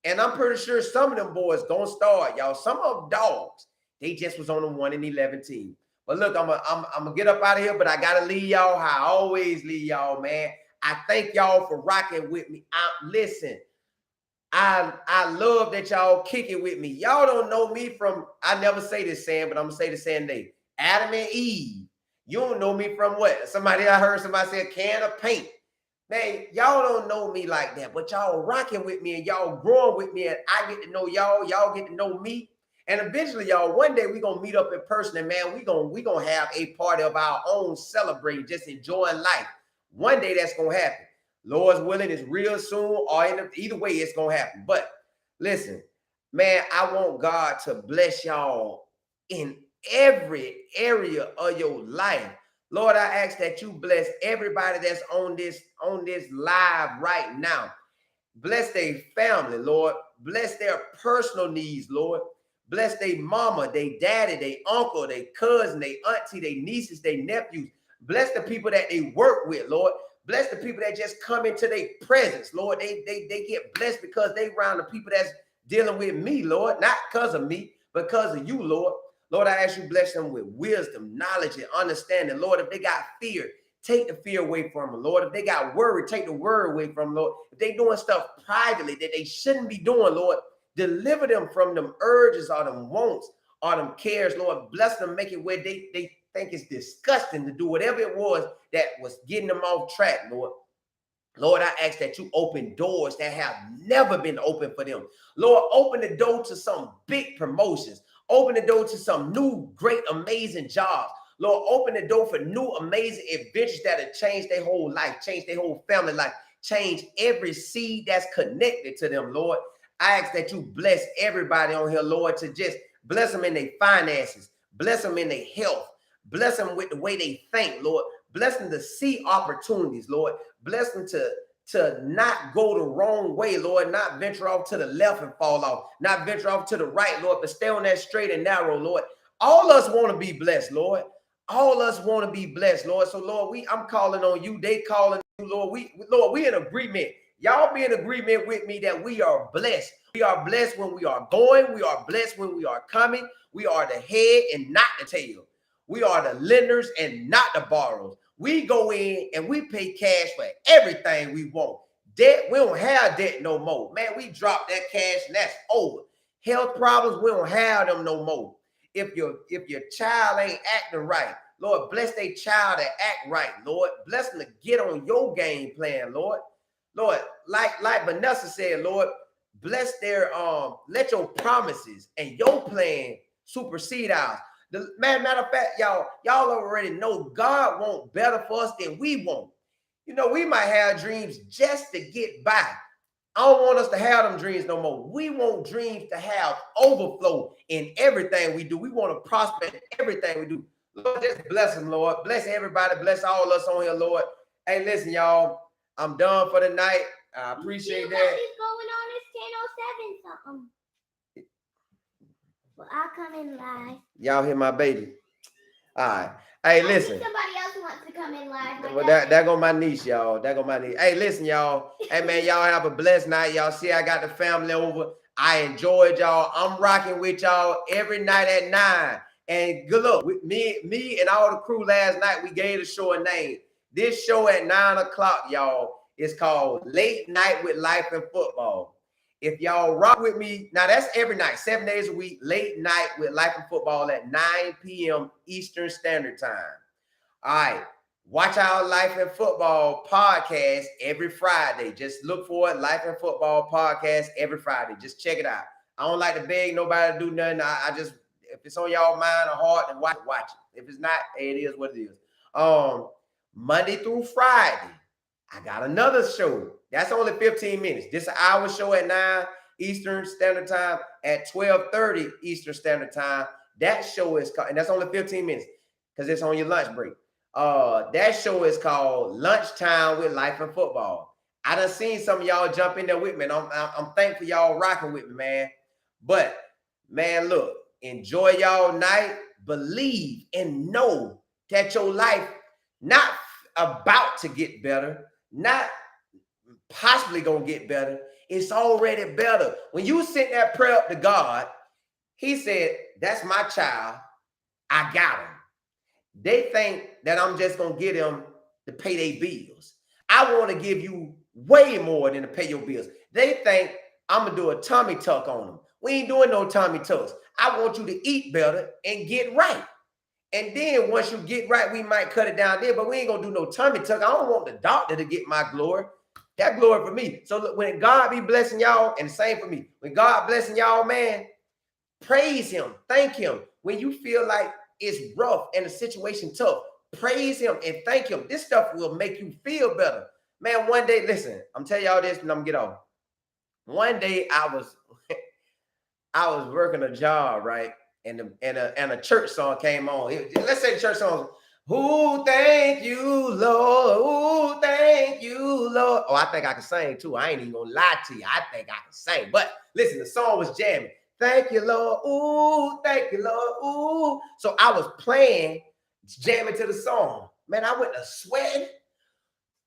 And I'm pretty sure some of them boys don't start, y'all. Some of them dogs, they just was on the 1-11 team. But look, I'm gonna get up out of here, but I gotta leave y'all how I always leave y'all, man. I thank y'all for rocking with me. Listen, I love that y'all kick it with me. Y'all don't know me from, I never say this saying, but I'm gonna say the saying today. Adam and Eve. You don't know me from what? I heard somebody say a can of paint. Man, y'all don't know me like that, but y'all rocking with me and y'all growing with me, and I get to know y'all. Y'all get to know me. And eventually, y'all, one day we're going to meet up in person, and man, we're gonna have a party of our own, celebrating, just enjoying life. One day that's going to happen. Lord's willing, it's real soon, or either way, it's going to happen. But listen, man, I want God to bless y'all in every area of your life. Lord, I ask that you bless everybody that's on this live right now. Bless their family, Lord. Bless their personal needs, Lord. Bless their mama, their daddy, their uncle, their cousin, their auntie, their nieces, their nephews. Bless the people that they work with, Lord. Bless the people that just come into their presence, Lord. They get blessed because they around the people that's dealing with me, Lord. Not because of me, but because of you, Lord. Lord, I ask you bless them with wisdom, knowledge, and understanding. Lord, if they got fear, take the fear away from them, Lord. If they got worry, take the worry away from them, Lord. If they doing stuff privately that they shouldn't be doing, Lord, deliver them from them urges or them wants or them cares, Lord. Bless them, make it where they think it's disgusting to do whatever it was that was getting them off track, Lord. Lord, I ask that you open doors that have never been open for them. Lord, open the door to some big promotions. Open the door to some new, great, amazing jobs. Lord, open the door for new, amazing adventures that have changed their whole life, changed their whole family life, change every seed that's connected to them, Lord. I ask that you bless everybody on here, Lord, to just bless them in their finances, bless them in their health, bless them with the way they think, Lord. Bless them to see opportunities, Lord. Bless them to not go the wrong way, Lord, not venture off to the left and fall off, not venture off to the right, Lord, but stay on that straight and narrow, Lord. All us want to be blessed, Lord. All us want to be blessed, Lord. So, Lord, I'm calling on you. They calling you, Lord. We in agreement. Y'all be in agreement with me that we are blessed. We are blessed when we are going. We are blessed when we are coming. We are the head and not the tail. We are the lenders and not the borrowers. We go in and we pay cash for everything we want. Debt, we don't have debt no more. Man, we drop that cash and that's over. Health problems, we don't have them no more. if your child ain't acting right, Lord, bless their child to act right, Lord. Bless them to get on your game plan, Lord. Lord, like Vanessa said, Lord, bless their let your promises and your plan supersede ours. Matter of fact, y'all already know God wants better for us than we want. You know, we might have dreams just to get by. I don't want us to have them dreams no more. We want dreams to have overflow in everything we do. We want to prosper in everything we do. Lord, just bless them, Lord. Bless everybody. Bless all of us on here, Lord. Hey, listen, y'all. I'm done for the night. I appreciate that. What is going on? It's 10:07 something. Well, I'll come in live. Y'all hear my baby? All right. Hey, listen. Somebody else wants to come in live. Well, that go my niece, y'all. That go my niece. Hey, listen, y'all. Hey, man, y'all have a blessed night. Y'all see I got the family over. I enjoyed y'all. I'm rocking with y'all every night at 9. And good luck. With me and all the crew last night, we gave the show a name. This show at 9 o'clock, y'all, is called Late Night with Life and Football. If y'all rock with me, now that's every night, 7 days a week, Late Night with Life and Football at 9 p.m. Eastern Standard Time. All right. Watch our Life and Football podcast every Friday. Just look for it, Life and Football podcast every Friday. Just check it out. I don't like to beg nobody to do nothing. I just, if it's on y'all mind or heart, then watch it. If it's not, hey, it is what it is. Monday through Friday, I got another show. That's only 15 minutes. This is an hour show at 9 Eastern Standard Time, at 12:30 Eastern Standard Time. That show is called, and that's only 15 minutes because it's on your lunch break. That show is called Lunchtime with Life and Football. I done seen some of y'all jump in there with me, and I'm thankful y'all rocking with me, man. But, man, look, enjoy y'all night. Believe and know that your life not about to get better, not possibly gonna get better. It's already better. When you sent that prayer up to God, he said, that's my child. I got him. They think that I'm just gonna get them to pay their bills. I want to give you way more than to pay your bills. They think I'm gonna do a tummy tuck on them. We ain't doing no tummy tucks. I want you to eat better and get right. And then once you get right, we might cut it down there, but we ain't gonna do no tummy tuck. I don't want the doctor to get my glory. That glory for me. So look, when God be blessing y'all, and the same for me, when God blessing y'all, man, praise him, thank him. When you feel like it's rough and the situation tough, praise him and thank him. This stuff will make you feel better. Man, one day, listen, I'm telling y'all this and I'm gonna get off. One day I was working a job, right? And a church song came on. Let's say the church song, "Who thank you, Lord? Who thank you, Lord?" Oh, I think I can sing too. I ain't even gonna lie to you. I think I can sing. But listen, the song was jamming. Thank you, Lord. Ooh, thank you, Lord. Ooh. So I was playing, jamming to the song. Man, I went to sweating.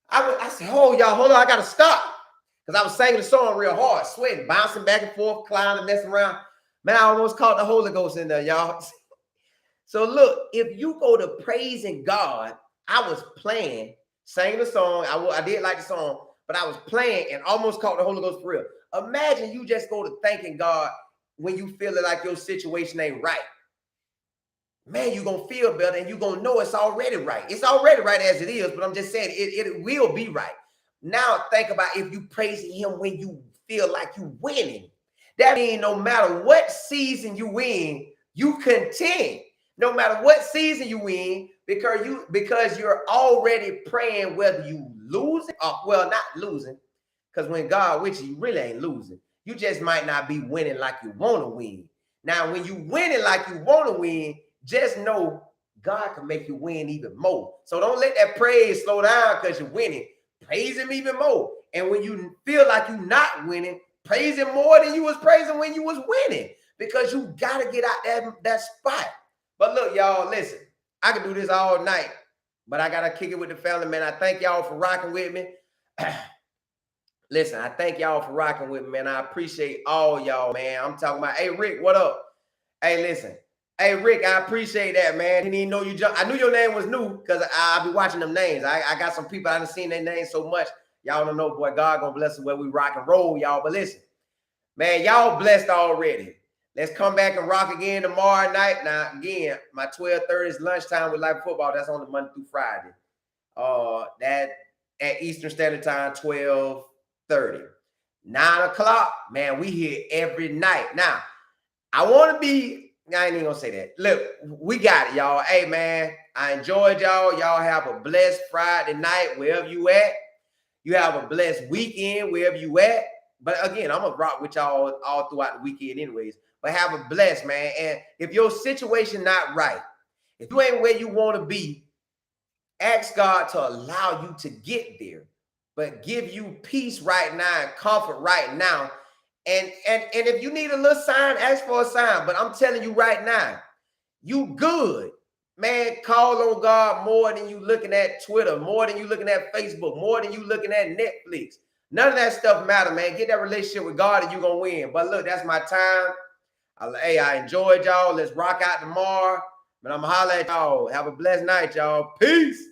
I said, "Oh, y'all, hold on, I gotta stop." Because I was singing the song real hard, sweating, bouncing back and forth, climbing, messing around. Man, I almost caught the Holy Ghost in there, y'all. So look, if you go to praising God, I was playing, singing the song. I did like the song, but I was playing and almost caught the Holy Ghost for real. Imagine you just go to thanking God when you feel like your situation ain't right. Man, you're going to feel better and you're going to know it's already right. It's already right as it is, but I'm just saying it will be right. Now think about if you praising him when you feel like you winning. That means no matter what season you win, you contend. No matter what season you win, because you're already praying whether you losing or, well, not losing, because when God with you really ain't losing. You just might not be winning like you want to win. Now, when you winning like you want to win, just know God can make you win even more. So don't let that praise slow down because you're winning. Praise him even more. And when you feel like you're not winning, praise him more than you was praising when you was winning, because you got to get out that spot. But look, y'all, listen, I can do this all night, but I got to kick it with the family, man. I thank y'all for rocking with me. Listen, I thank y'all for rocking with me, man. I appreciate all y'all, man. I'm talking about, hey, Rick, what up? Hey, listen. Hey, Rick, I appreciate that, man. Didn't even know you jumped. I knew your name was new because I be watching them names. I got some people I done seen their names so much. Y'all don't know, boy, God gonna bless us where we rock and roll, y'all. But listen, man, y'all blessed already. Let's come back and rock again tomorrow night. Now, again, my 12:30 is lunchtime with live football. That's on the Monday through Friday. That at Eastern Standard Time, 12:30. 9 o'clock, man, we here every night. Now, I ain't even gonna say that. Look, we got it, y'all. Hey, man, I enjoyed y'all. Y'all have a blessed Friday night wherever you at. You have a blessed weekend wherever you at. But again, I'm gonna rock with y'all all throughout the weekend anyways. But have a blessed, man. And if your situation not right, if you ain't where you want to be, ask God to allow you to get there, but give you peace right now and comfort right now. And if you need a little sign, ask for a sign. But I'm telling you right now, you good. Man, call on God more than you looking at Twitter, more than you looking at Facebook, more than you looking at Netflix. None of that stuff matter, man. Get that relationship with God and you're going to win. But look, that's my time. Hey, I enjoyed y'all. Let's rock out tomorrow. But I'm going to holler at y'all. Have a blessed night, y'all. Peace.